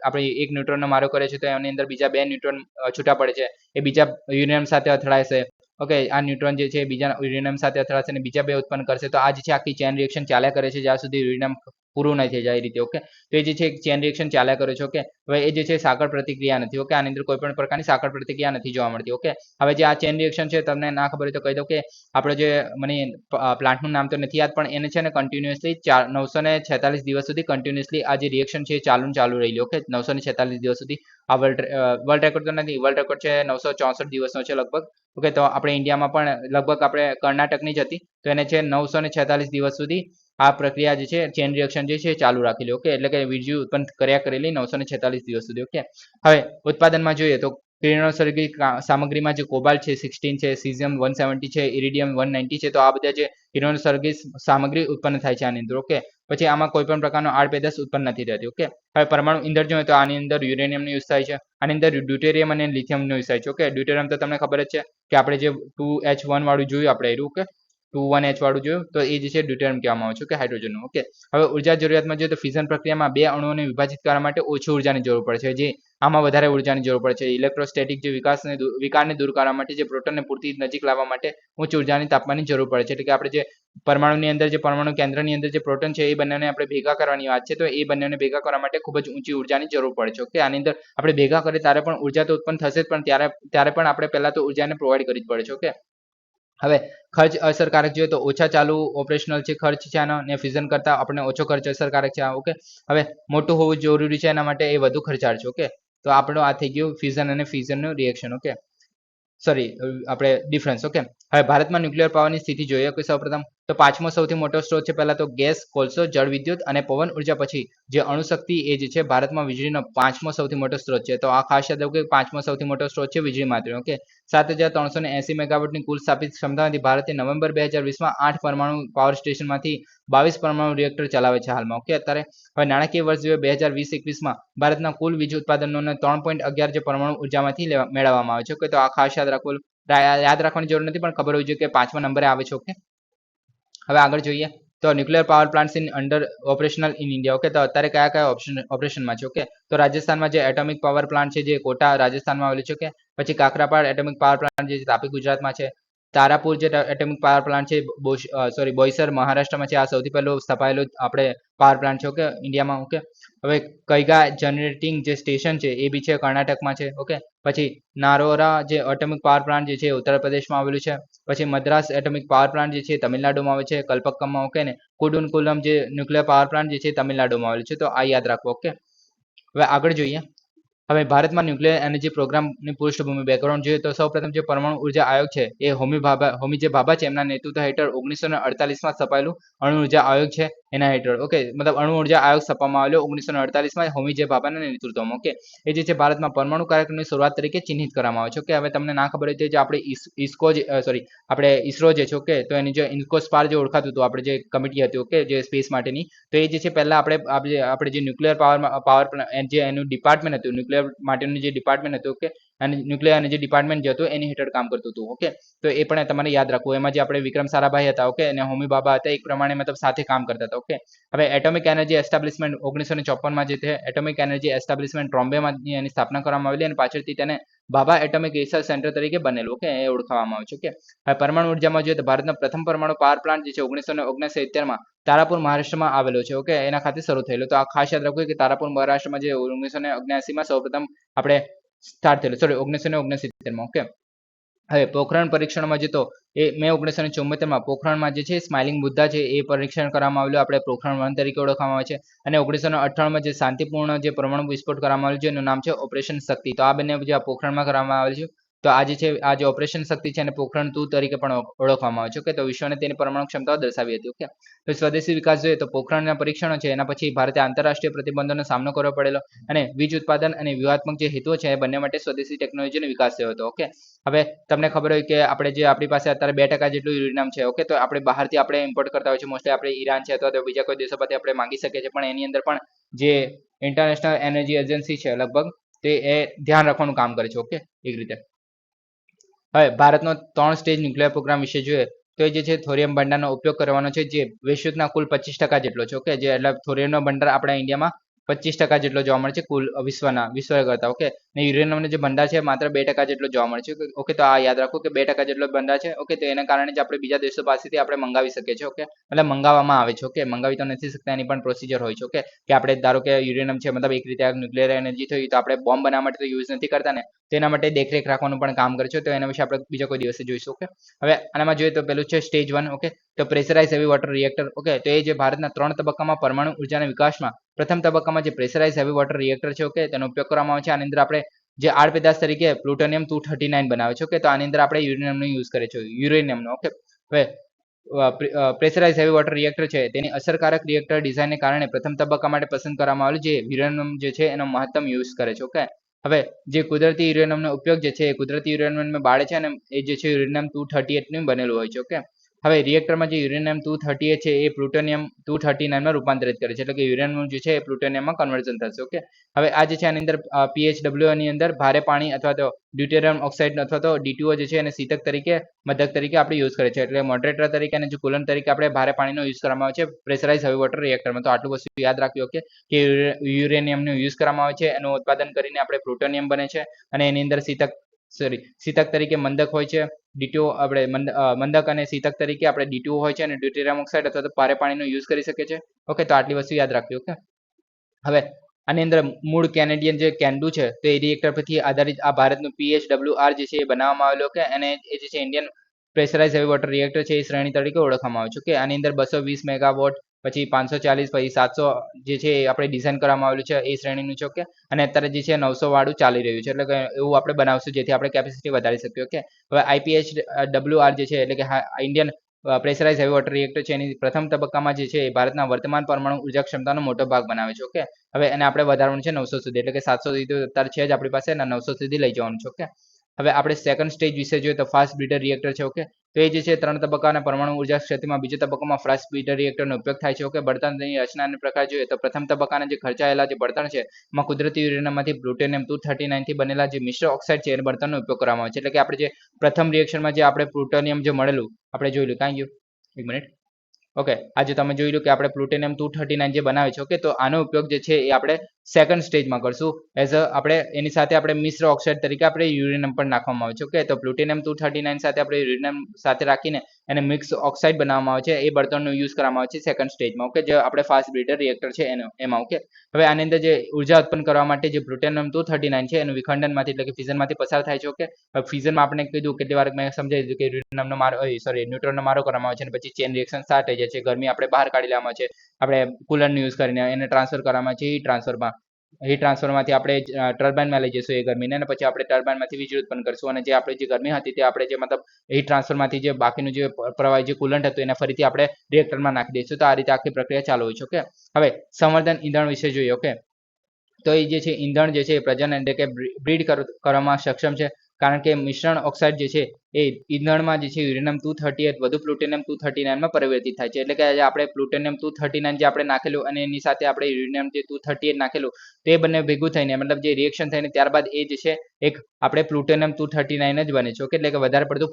આપણે એક ન્યુટ્રોનનો મારો કરીએ છીએ તો એની અંદર બીજા બે ન્યુટ્રોન છૂટા પડે છે, એ બીજા યુરેનિયમ સાથે અથડાશે. ઓકે, આ ન્યુટ્રોન જે છે બીજા યુરેનિયમ સાથે અથડાશે અને બીજા બે ઉત્પન્ન કરશે. તો આ જે છે આખી ચેન રિએક્શન ચાલ્યા કરે છે જ્યાં સુધી યુરેનિયમ પૂરું નહીં થઈ જાય એ રીતે. ઓકે, તો એ જે છે ચેન રિએક્શન ચાલ્યા કરે છે. ઓકે, હવે એ જે છે સાંકળ પ્રતિક્રિયા નથી. ઓકે, આની અંદર કોઈ પણ પ્રકારની સાંકળ પ્રતિક્રિયા નથી જોવા મળતી. ઓકે, હવે જે આ ચેન રિએક્શન છે તમને ના ખબર હોય તો કહી દઉં કે આપણે જે મને પ્લાન્ટનું નામ તો નથી યાદ, પણ એને છે ને કન્ટિન્યુઅસલી 946 દિવસ સુધી કન્ટિન્યુઅસલી આ જે રિએક્શન છે એ ચાલુ રહેલી. ઓકે, 946 દિવસ સુધી. આ વર્લ્ડ રેકોર્ડ તો નથી, વર્લ્ડ રેકોર્ડ છે 964 દિવસનો છે લગભગ. ઓકે, તો આપણે ઇન્ડિયામાં પણ લગભગ આપણે કર્ણાટકની જ હતી, તો એને છે 946 દિવસ સુધી આ પ્રક્રિયા જે છે ચેન રિએક્શન જે છે ચાલુ રાખેલી. ઓકે, એટલે કે વીજળી ઉત્પન્ન કર્યા કરેલી 946 દિવસ સુધી. ઓકે, હવે ઉત્પાદનમાં જોઈએ તો કિરણોત્સર્ગી સામગ્રીમાં જે કોબાલ્ટ છે 16 છે, સીઝિયમ 170 છે, ઇરિડિયમ 190 છે, તો આ બધા જે કિરણોત્સર્ગી સામગ્રી ઉત્પન્ન થાય છે આની અંદર. ઓકે, પછી આમાં કોઈ પણ પ્રકારનો આડપેદાશ ઉત્પન્ન નથી થતી. ઓકે, હવે પરમાણુ ઇંધણ જોઈએ તો આની અંદર યુરેનિયમનો યુઝ થાય છે, આની અંદર ડ્યુટેરિયમ અને લિથિયમનો યુઝ થાય છે. ઓકે, ડ્યુટેરિયમ તો તમને ખબર જ છે કે આપણે જે 2H1 વાળું જોયું આપણે એરું. ઓકે, 21H વાળું જોયું તો એ જે છે ડ્યુટેરિયમ કહેવામાં આવે છે. કે હાઇડ્રોજનનું. ઓકે, હવે ઉર્જા જરૂરિયાતમાં જોઈએ તો ફ્યુઝન પ્રક્રિયામાં બે અણુઓને વિભાજિત કરવા માટે ઓછી ઉર્જાની જરૂર પડે છે, જે આમાં વધારે ઉર્જાની જરૂર પડે છે. ઇલેક્ટ્રોસ્ટેટિક જે વિકારને દૂર કરવા માટે, જે પ્રોટોનને પૂરતી નજીક લાવવા માટે ઉચ્ચ ઉર્જાની તાપમાનની જરૂર પડે છે. એટલે કે આપણે જે પરમાણુની અંદર જે પરમાણુ કેન્દ્રની અંદર જે પ્રોટોન છે એ બંનેને આપણે ભેગા કરવાની વાત છે, તો એ બંનેને ભેગા કરવા માટે ખૂબ જ ઊંચી ઉર્જાની જરૂર પડે છે. ઓકે, આની અંદર આપણે ભેગા કરીએ ત્યારે પણ ઉર્જા તો ઉત્પન્ન થશે જ, પણ ત્યારે પણ આપણે પહેલા તો ઉર્જાને પ્રોવાઈડ કરવી જ પડે છે. ઓકે, હવે ખર્ચ અસરકારક જોઈએ તો ઓછા ચાલુ ઓપરેશનલ છે ખર્ચ છે આનો, ને ફ્યુઝન કરતા આપણે ઓછો ખર્ચ અસરકારક છે. ઓકે, હવે મોટું હોવું જરૂરી છે એના માટે એ વધુ ખર્ચાળ છે. ઓકે, તો આપણો આ થઈ ગયું ફ્યુઝન અને ફ્યુઝનનું રિએક્શન. ઓકે, સોરી આપણે ડિફરન્સ. ઓકે, હવે ભારતમાં ન્યુક્લિયર પાવરની સ્થિતિ જોઈએ. કે સૌપ્રથમ તો પાંચમો સૌથી મોટો સ્ત્રોત છે પહેલા તો ગેસ, કોલસો, જળ વિદ્યુત અને પવન ઉર્જા પછી જે અણુશક્તિ એ જે છે ભારતમાં વીજળીનો પાંચમો સૌથી મોટો સ્ત્રોત છે. તો આ ખાસ યાદ રાખો કે પાંચમો સૌથી મોટો સ્ત્રોત છે વીજળી માટે. ઓકે, 7380 મેગાવોટની કુલ સ્થાપિત ક્ષમતામાંથી ભારતે નવેમ્બર 2020માં 8 પરમાણુ પાવર સ્ટેશનમાંથી 22 પરમાણુ રિએક્ટર ચલાવે છે હાલમાં. ઓકે, અત્યારે હવે નાણાકીય વર્ષ 2020-21માં ભારતના કુલ વીજ ઉત્પાદનોને 3.11 જે પરમાણુ ઉર્જામાંથી મેળવવામાં આવે છે. ઓકે, તો આ ખાસ યાદ રાખવું, યાદ રાખવાની જરૂર નથી પણ ખબર હોવી જોઈએ કે પાંચમા નંબરે આવે છે. ઓકે, હવે આગળ જોઈએ તો nuclear power plants in under operational in India. Okay, તો અત્યારે કયા કયા ઓપરેશનમાં છે. ઓકે, તો રાજસ્થાનમાં જે એટોમિક પાવર પ્લાન્ટ છે જે કોટા રાજસ્થાનમાં આવેલું છે. ઓકે, પછી કાકરાપાડ એટોમિક પાવર પ્લાન્ટ જે તાપી ગુજરાતમાં છે. તારાપુર જે એટોમિક પાવર પ્લાન્ટ છે બોઈસર મહારાષ્ટ્રમાં છે. આ સૌથી પહેલું સ્થપાયેલું આપણે પાવર પ્લાન્ટ છે. ઓકે, ઇન્ડિયામાં. ઓકે, હવે કૈગા જનરેટિંગ જે સ્ટેશન છે એ બી છે કર્ણાટકમાં છે. ઓકે, પછી નારોરા જે એટોમિક પાવર પ્લાન્ટ જે છે ઉત્તર પ્રદેશમાં આવેલું છે. પછી મદ્રાસ એટોમિક પાવર પ્લાન્ટ જે છે તમિલનાડુમાં આવે છે કલ્પક્કમમાં. ઓકે, ને કુડુનકુલમ જે ન્યુક્લિયર પાવર પ્લાન્ટ જે છે તમિલનાડુમાં આવેલું છે. તો આ યાદ રાખો. ઓકે, હવે આગળ જોઈએ. હવે ભારતમાં ન્યુક્લિયર એનર્જી પ્રોગ્રામની પૃષ્ઠભૂમિ બેકગ્રાઉન્ડ જોઈએ તો સૌપ્રથમ જે પરમાણુ ઉર્જા આયોગ છે એ હોમી જે ભાભા છે એમના નેતૃત્વ હેઠળ 1948માં સ્થપાયેલું અણુ ઉર્જા આયોગ છે એના હેઠળ. ઓકે, મતલબ અણુ ઉર્જા આયોગ સ્થાપવામાં આવેલો 1948માં હોમી જે ભાભાના નેતૃત્વમાં. ઓકે, એ જે છે ભારતમાં પરમાણુ કાર્યક્રમની શરૂઆત તરીકે ચિહ્નિત કરવામાં આવે છે. ઓકે, હવે તમને ના ખબર હોય તો જે આપણે ઈસરો જે છે. ઓકે, તો એની જે ઇન્કોસ્પાર જે ઓળખાતું હતું આપણે જે કમિટી હતી. ઓકે, જે સ્પેસ માટેની, તો એ જે છે પહેલા આપણે જે ન્યુક્લિયર પાવર જે એનું ડિપાર્ટમેન્ટ હતું ન્યુક્લિયર માટેનું જે ડિપાર્ટમેન્ટ હતું. ઓકે, અને ન્યુક્લિયર એનર્જી ડિપાર્ટમેન્ટ જે હતું એની હેઠળ કામ કરતું હતું. ઓકે, તો એ પણ તમારે યાદ રાખવું. એમાં જે આપણે વિક્રમ સારાભાઈ હતા. ઓકે, અને હોમી ભાભા હતા એક પ્રમાણે મતલબ સાથે કામ કરતા હતા. ઓકે, હવે એટોમિક એનર્જી એસ્ટાબ્લિશમેન્ટ 1954માં જે છે એટોમિક એનર્જી એસ્ટાબ્લિશમેન્ટ ટ્રોમ્બેમાં એની સ્થાપના કરવામાં આવેલી અને પાછળથી તેને ભાભા એટોમિક રિસર્ચ સેન્ટર તરીકે બનેલું. ઓકે, એ ઓળખાવામાં આવે છે. ઓકે, હવે પરમાણુ ઉર્જામાં જોઈએ તો ભારતના પ્રથમ પરમાણુ પાવર પ્લાન્ટ જે છે 1969માં તારાપુર મહારાષ્ટ્રમાં આવેલો છે. ઓકે, એના ખાતે શરૂ થયેલો. તો આ ખાસ યાદ રાખવું કે તારાપુર મહારાષ્ટ્રમાં જે 1979માં સૌપ્રથમ આપણે સ્ટાર્ટ થયેલું. 1969માં. ઓકે, હવે પોખરણ પરીક્ષણમાં જે તો એ મે 1974માં પોખરણમાં જે છે સ્માઇલિંગ બુદ્ધા છે એ પરીક્ષણ કરવામાં આવેલું. આપણે પોખરણ 1 તરીકે ઓળખવામાં આવે છે. અને 1998માં જે શાંતિપૂર્ણ જે પરમાણુ વિસ્ફોટ કરવામાં આવેલું છે એનું નામ છે ઓપરેશન શક્તિ. તો આ બંને જે પોખરણમાં કરવામાં આવેલું છે. તો આ જે છે આ જે ઓપરેશન શક્તિ છે અને પોખરણ 2 તરીકે પણ ઓળખવામાં આવે છે. ઓકે, તો વિશ્વને તેની પરમાણુ ક્ષમતાઓ દર્શાવી હતી. ઓકે, તો સ્વદેશી વિકાસ જોઈએ તો પોખરણના પરીક્ષણો છે એના પછી ભારતે આંતરરાષ્ટ્રીય પ્રતિબંધોનો સામનો કરવો પડેલો અને વીજ ઉત્પાદન અને વ્યૂહાત્મક જે હેતુઓ છે એ બંને માટે સ્વદેશી ટેકનોલોજીનો વિકાસ થયો હતો. ઓકે, હવે તમને ખબર હોય કે આપણી પાસે અત્યારે 2% જેટલું યુરેનિયમ છે. ઓકે, તો આપણે બહારથી આપણે ઇમ્પોર્ટ કરતા હોય છે મોસ્ટલી આપણે ઈરાન છે અથવા તો બીજા કોઈ દેશો પરથી આપણે માંગી શકીએ છીએ. પણ એની અંદર પણ જે ઇન્ટરનેશનલ એનર્જી એજન્સી છે લગભગ તે એ ધ્યાન રાખવાનું કામ કરે છે. ઓકે, એક રીતે. હવે ભારતનો 3 સ્ટેજ ન્યુક્લિયર પ્રોગ્રામ વિશે જોઈએ તો એ જે છે થોરિયમ ભંડારનો ઉપયોગ કરવાનો છે જે વૈશ્વિકના કુલ 25% જેટલો છે. ઓકે, જે એટલે થોરિયમનો ભંડાર આપણા ઇન્ડિયામાં 25% જેટલો જોવા મળે છે કુલ વિશ્વ કરતા. ઓકે, ને યુરેનિયમનો જે ભંડાર છે માત્ર 2% જેટલો જોવા મળે છે. ઓકે, તો આ યાદ રાખો કે 2% જેટલો ભંડાર છે. ઓકે, તો એના કારણે જ આપણે બીજા દેશો પાસેથી આપણે મંગાવી શકીએ છીએ. ઓકે, એટલે મંગાવવામાં આવે છે. ઓકે, મંગાવી તો નથી શકતા એની પણ પ્રોસિજર હોય છે. ઓકે, કે આપણે ધારો કે યુરેનિયમ છે મતલબ એક રીતે ન્યુક્લિયર એનર્જી થઈ તો આપણે બોમ્બ બનાવવા માટે તો યુઝ નથી કરતા ને, તો એના માટે દેખરેખ રાખવાનું પણ કામ કરે છે. તો એના વિશે આપણે બીજા કોઈ દિવસે જોઈશું. ઓકે, હવે આનામાં જોઈએ તો પેલું છે સ્ટેજ 1. ઓકે, તો pressurise heavy water reactor. Okay, તો એ જે ભારતના 3 તબક્કામાં પરમાણુ ઉર્જાના વિકાસમાં પ્રથમ તબક્કામાં જે પ્રેશરાઇઝ હેવી વોટર રિએક્ટર છે. ઓકે, તેનો ઉપયોગ કરવામાં આવે છે. આની અંદર આપણે જે આડપેદાશ તરીકે પ્લુટોનિયમ 239 બનાવે છે. ઓકે, તો આની અંદર આપણે યુરેનિયમનો યુઝ કરે છે યુરેનિયમનો. ઓકે, હવે પ્રેશરાઇઝ હેવી વોટર રિએક્ટર છે તેની અસરકારક રિએક્ટર ડિઝાઇનને કારણે પ્રથમ તબક્કા માટે પસંદ કરવામાં આવેલું જે યુરેનિયમ જે છે એનો મહત્તમ યુઝ કરે છે. ઓકે, હવે જે કુદરતી યુરેનિયમનો ઉપયોગ જે છે એ કુદરતી યુરેનિયમ બાળે છે અને એ જે છે યુરેનિયમ 238 નું બનેલું હોય છે. ઓકે, હવે રિએક્ટરમાં જે યુરેનિયમ 238 છે એ પ્લુટોનિયમ 239માં રૂપાંતરિત કરે છે. એટલે કે યુરેનિયમ જે છે એ પ્લુટોનિયમમાં કન્વર્ઝન થશે. ઓકે, હવે આ જે છે આની અંદર PHWO ની અંદર ભારે પાણી અથવા તો ડ્યુટેરિયમ ઓક્સાઇડ અથવા તો D2O જે છે એને શીતક તરીકે મદક તરીકે આપણે યુઝ કરે છે. એટલે મોડરેટર તરીકે અને જે કુલન્ટ તરીકે આપણે ભારે પાણીનો યુઝ કરવામાં આવે છે પ્રેશરાઇઝ હેવી વોટર રિએક્ટરમાં. તો આટલું વસ્તુ યાદ રાખ્યું. ઓકે, કે યુરેનિયમનો યુઝ કરવામાં આવે છે એનું ઉત્પાદન કરીને આપણે પ્લુટોનિયમ બને છે અને એની અંદર શીતક તરીકે મંદક હોય છે. D2O આપણે મંદક અને શીતક તરીકે આપણે D2O હોય છે અને ડ્યુટેરિયમ ઓક્સાઇડ અથવા તો ભારે પાણીનો યુઝ કરી શકીએ છીએ. ઓકે, તો આટલી વસ્તુ યાદ રાખવી. ઓકે, હવે આની અંદર મૂળ કેનેડિયન જે કેન્ડુ છે તો એ રિએક્ટર પરથી આધારિત આ ભારતનું PHWR જે છે એ બનાવવામાં આવેલું. ઓકે, અને એ જે છે Indian pressurise heavy water reactor છે એ શ્રેણી તરીકે ઓળખવામાં આવે છે. ઓકે, આની અંદર 220 મેગાવોટ પછી 540 પછી 700 જે છે એ આપણે ડિઝાઇન કરવામાં આવેલું છે એ શ્રેણીનું છે. ઓકે, અને અત્યારે જે છે 900 વાળું ચાલી રહ્યું છે. એટલે કે એવું આપણે બનાવશું જેથી આપણે કેપેસિટી વધારી શકીએ. ઓકે, હવે IPHWR જે છે એટલે કે Indian pressurise heavy water reactor છે એની પ્રથમ તબક્કામાં જે છે એ ભારતના વર્તમાન પરમાણુ ઉર્જા ક્ષમતાનો મોટો ભાગ બનાવે છે. ઓકે, હવે એને આપણે વધારવાનું છે 900 સુધી, એટલે કે 700 સુધી તો અત્યારે છે જ આપણી પાસે, અને 900 સુધી લઈ જવાનું છે. ઓકે, હવે આપણે સેકન્ડ સ્ટેજ વિશે જોઈએ તો ફાસ્ટ બ્રીડર રિએક્ટર છે. ઓકે, તો એ જે છે 3 તબક્કાના પરમાણુ ઉર્જા ક્ષેત્રમાં બીજા તબક્કામાં ફાસ્ટ બ્રીડર રિએક્ટરનો ઉપયોગ થાય છે. ઓકે, બળતણની રચના અને પ્રકાર જોઈએ તો પ્રથમ તબક્કાના જે ખર્ચાયેલા જે બળતણ છે એમાં કુદરતી યુરેનિયમમાંથી પ્લુટોનિયમ 239 થી બનેલા જે મિશ્ર ઓક્સાઇડ છે એને બળતણનો ઉપયોગ કરવામાં આવે છે. એટલે કે આપણે જે પ્રથમ રિએક્શનમાં જે આપણે પ્લુટોનિયમ જે મળેલું આપણે જોયેલું, કાંઈ ગયું એક મિનિટ. ઓકે, આજે તમે જોઈ લો કે આપણે પ્લુટોનિયમ 239 જે બનાવે છે. ઓકે, તો આનો ઉપયોગ જે છે એ આપણે સેકન્ડ સ્ટેજમાં કરશું. એઝ આપણે એની સાથે આપણે મિશ્ર ઓક્સાઇડ તરીકે આપણે યુરેનિયમ પણ નાખવામાં આવે છે. ઓકે, તો પ્લુટોનિયમ 239 સાથે આપણે યુરેનિયમ સાથે રાખીને એને મિક્સ ઓક્સાઇડ બનાવવામાં આવે છે. એ બળતણનો યુઝ કરવામાં આવે છે સેકન્ડ સ્ટેજમાં. ઓકે, જે આપણે ફાસ્ટ બ્રીડર રિએક્ટર છે એમાં. ઓકે, હવે આની અંદર જે ઉર્જા ઉત્પન્ન કરવા માટે જે પ્લુટોનિયમ 239 છે એનું વિખંડનમાંથી એટલે કે ફિઝનમાંથી પસાર થાય છે. ઓકે, ફિઝનમાં આપણે કીધું કેટલી વાર મેં સમજાવી દીધું કે યુરેનિયમનો મારો ન્યુટ્રોનનો મારો કરવામાં આવે છે અને પછી ચેન રિએક્શન સ્ટાર્ટ થઈ જાય છે. ગરમી આપણે બહાર કાઢી લેવામાં છે આપણે કુલરનો યુઝ કરીને, એને ટ્રાન્સફર કરવામાં છે હીટ ટ્રાન્સફરમાંથી આપણે ટર્બાઇનમાં લઈ જઈશું એ ગરમીને, અને પછી આપણે ટર્બાઇનમાંથી વીજળી ઉત્પન્ન કરશું, અને જે આપણે જે ગરમી હતી તે આપણે જે મતલબ હીટ ટ્રાન્સફરમાંથી જે બાકીનું જે પ્રવાહી જે કુલન્ટ હતું એને ફરીથી આપણે રિએક્ટરમાં નાખી દઈશું. તો આ રીતે આખી પ્રક્રિયા ચાલુ હોય છે. ઓકે, હવે સંવર્ધન ઈંધણ વિશે જોઈએ. ઓકે, તો એ જે છે ઈંધણ જે છે એ પ્રજનન એટલે કે બ્રીડ કરવામાં સક્ષમ છે, કારણ કે મિશ્રણ ઓક્સાઇડ જે છે એ ઈંધણમાં જે છે યુરેનિયમ 238 વધુ પ્લુટોનિયમ 239 માં પરિવર્તિત થાય છે. એટલે કે આપણે પ્લુટોનિયમ 239 જે આપણે નાખેલું અને એની સાથે આપણે યુરેનિયમ જે 238 નાખેલું તે બંને ભેગું થઈને મતલબ જે રિએક્શન થઈને ત્યારબાદ એ જે છે એક આપણે પ્લુટોનિયમ 239 જ બને છે. ઓકે, એટલે કે વધારે પડતું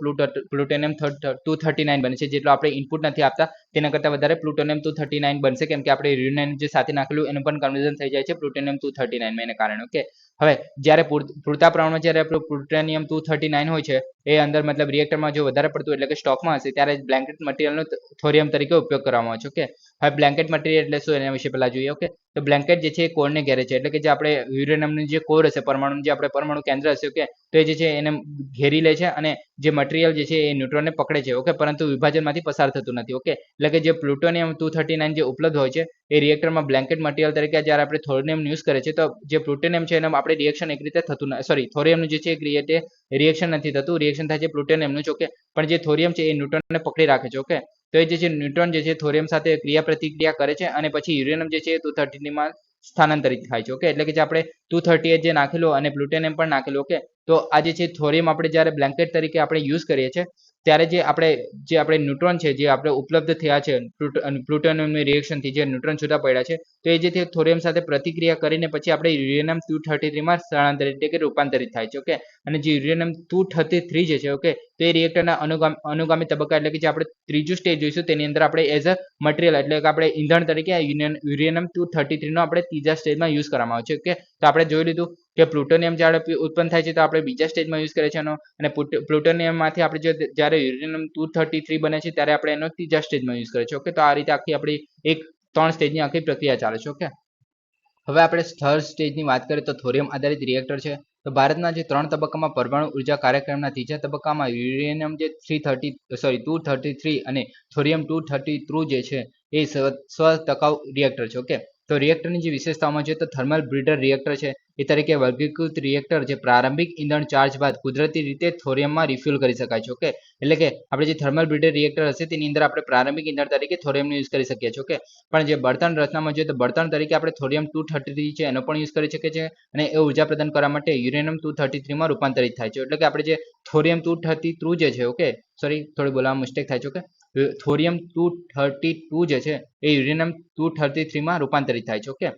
પ્લુટોનિયમ 239 બને છે. જેટલો આપણે ઇનપુટ નથી આપતા તેના કરતાં વધારે પ્લુટોનિયમ 239 બનશે, કેમ કે આપણે યુરેનિયમ જે સાથે નાખેલું એનું પણ કન્વર્ઝન થઈ જાય છે પ્લુટોનિયમ 239 માં, એને કારણે. ઓકે, હવે જ્યારે પૂરતા પ્રમાણમાં જ્યારે આપણું પ્લુટોનિયમ 239 હોય છે એ અંદર મતલબ રિએક્ટરમાં જો વધારે પડતું એટલે કે સ્ટોકમાં હશે ત્યારે બ્લેન્કેટ મટીરિયલનો થોરિયમ તરીકે ઉપયોગ કરવામાં આવે છે. ઓકે, હવે બ્લેન્કેટ મટીરિયલ એટલે શું એના વિશે પહેલા જોઈએ. ઓકે, તો બ્લેન્કેટ જે છે એ કોરને ઘેરે છે, એટલે કે જે આપણે યુરેનિયમનું જે કોર હશે, પરમાણુ જે આપણે પરમાણુ કેન્દ્ર હશે, ઓકે, તો એ જે છે એને ઘેરી લે છે અને જે મટીરિયલ જે છે એ ન્યુટ્રોનને પકડે છે. ઓકે, પરંતુ વિભાજનમાંથી પસાર થતું નથી. ઓકે, એટલે કે જે પ્લુટોનિયમ 239 જે ઉપલબ્ધ હોય છે એ રિએક્ટરમાં બ્લેન્કેટ મટીરિયલ તરીકે જ્યારે આપણે થોરિયમ યુઝ કરે છે તો જે પ્લુટોનિયમ છે એના આપણે રિએક્શન એક રીતે થતું થોરિયમનું જે છે એ રિએક્શન નથી થતું, રિએક્શન થાય છે પ્લુટોનિયમનું જ. ઓકે, પણ જે થોરિયમ છે એ ન્યુટ્રોનને પકડી રાખે છે. ઓકે, તો એ જે છે ન્યુટ્રોન જે છે થોરિયમ સાથે ક્રિયા પ્રતિક્રિયા કરે છે અને પછી યુરેનિયમ જે છે 239 માં સ્થાનાંતરિત થાય છે. ઓકે, એટલે કે જે આપણે 238 જે નાખેલું અને પ્લુટોનિયમ પણ નાખેલું. ઓકે, તો આ જે છે થોરિયમ આપણે જ્યારે બ્લેન્કેટ તરીકે આપણે યુઝ કરીએ છીએ ત્યારે જે આપણે ન્યુટ્રોન છે જે આપણે ઉપલબ્ધ થયા છે પ્લુટોનિયમની રિએક્શનથી જે ન્યુટ્રોન છૂટા પડ્યા છે તો એ જે થોરિયમ સાથે પ્રતિક્રિયા કરીને પછી આપણે યુરેનિયમ 233 માં સ્થળાંતરિત એટલે કે રૂપાંતરિત થાય છે. ઓકે, અને જે યુરેનિયમ 233 જે છે, ઓકે, તો એ રિએક્ટરના અનુગામી તબક્કા એટલે કે જે આપણે ત્રીજું સ્ટેજ જોઈશું તેની અંદર આપણે એઝ અ મટીરિયલ એટલે કે આપણે ઈંધણ તરીકે યુરેનિયમ 233 નો આપણે ત્રીજા સ્ટેજમાં યુઝ કરવામાં આવે છે. ઓકે, તો આપણે જોઈ લીધું કે પ્લુટોનિયમ જ્યારે ઉત્પન્ન થાય છે તો આપણે બીજા સ્ટેજમાં યુઝ કરીએ છીએ એનો, અને પ્લુટોનિયમમાંથી આપણે જ્યારે યુરેનિયમ 233 બને છે ત્યારે આપણે એનો ત્રીજા સ્ટેજમાં યુઝ કરીએ છીએ. ઓકે, તો આ રીતે આખી આપણી 3 સ્ટેજની આખી પ્રક્રિયા ચાલે છે. ઓકે, હવે આપણે થર્ડ સ્ટેજની વાત કરીએ તો થોરિયમ આધારિત રિએક્ટર છે. તો ભારતના જે 3 તબક્કામાં પરમાણુ ઉર્જા કાર્યક્રમના ત્રીજા તબક્કામાં યુરેનિયમ જે 233 અને થોરિયમ 233 જે છે એ સ્વ-ટકાઉ રિએક્ટર છે. ઓકે, તો રિએક્ટરની જે વિશેષતાઓમાં જોઈએ તો થર્મલ બ્રીડર રિએક્ટર છે એ તરીકે વર્ગીકૃત રિએક્ટર જે પ્રારંભિક ઈંધણ ચાર્જ બાદ કુદરતી રીતે થોરિયમમાં રિફ્યુલ કરી શકાય છે. ઓકે, એટલે કે આપણે જે થર્મલ બ્રીડર રિએક્ટર હશે તેની અંદર આપણે પ્રારંભિક ઈંધણ તરીકે થોરિયમનો યુઝ કરી શકીએ છીએ. ઓકે, પણ જે બળતણ રચનામાં જોઈએ તો બળતણ તરીકે આપણે થોરિયમ 233 છે એનો પણ યુઝ કરી શકીએ છીએ, અને એ ઉર્જા પ્રદાન કરવા માટે યુરેનિયમ 233 માં રૂપાંતરિત થાય છે. એટલે કે આપણે જે થોરિયમ 233 જે છે, ઓકે, સોરી થોડી બોલવામાં મિસ્ટેક થાય છે. ઓકે, થોરિયમ 232 જે છે એ યુરેનિયમ 233 માં રૂપાંતરિત થાય છે. ઓકે,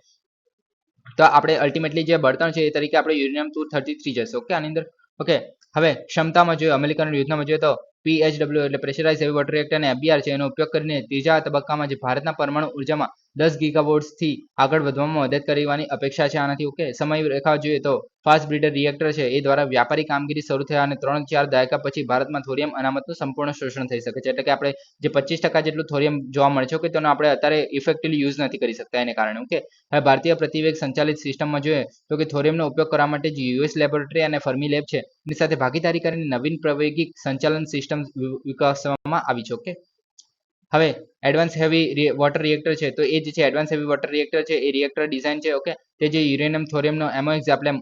તો આપણે અલ્ટિમેટલી જે બળતણ છે એ તરીકે આપણે યુરેનિયમ 233 જશે. ઓકે, આની અંદર. ઓકે, હવે ક્ષમતામાં જોઈએ અમેરિકન યોજનામાં જોઈએ તો PHW એટલે પ્રેશરાઇઝ હેવી વોટર રિએક્ટર અને FBR છે એનો ઉપયોગ કરીને ત્રીજા તબક્કામાં જે ભારતના પરમાણુ ઉર્જામાં 10 ગીગાવોટ્સથી આગળ વધવામાં મદદ કરવાની અપેક્ષા છે આનાથી. ઓકે, સમય રેખા જોઈએ તો ફાસ્ટ બ્રીડર રિએક્ટર છે એ દ્વારા વ્યાપારી કામગીરી શરૂ થયા અને 3-4 દાયકા પછી ભારતમાં થોરિયમ અનામતનું સંપૂર્ણ શોષણ થઈ શકે છે. એટલે કે આપણે જે 25% જેટલું થોરિયમ જોવા મળે છે, ઓકે, તેનો આપણે અત્યારે ઇફેક્ટિવલી યુઝ નથી કરી શકતા એને કારણે. ઓકે, હવે ભારતીય પ્રતિવેગ સંચાલિત સિસ્ટમમાં જોઈએ તો કે થોરિયમનો ઉપયોગ કરવા માટે જે US લેબોરેટરી અને ફર્મી લેબ છે એની સાથે ભાગીદારી કરીને નવીન પ્રાયોગિક સંચાલન સિસ્ટમ વિકસાવવામાં આવી છે. ઓકે, હવે એડવાન્સ હેવી વોટર રિએક્ટર છે તો એ જે છે એડવાન્સ હેવી વોટર રિએક્ટર છે એ રિએક્ટર ડિઝાઇન છે. ઓકે, તે જે યુરેનિયમ થોરિયમનો એમઓએક્સ આપણે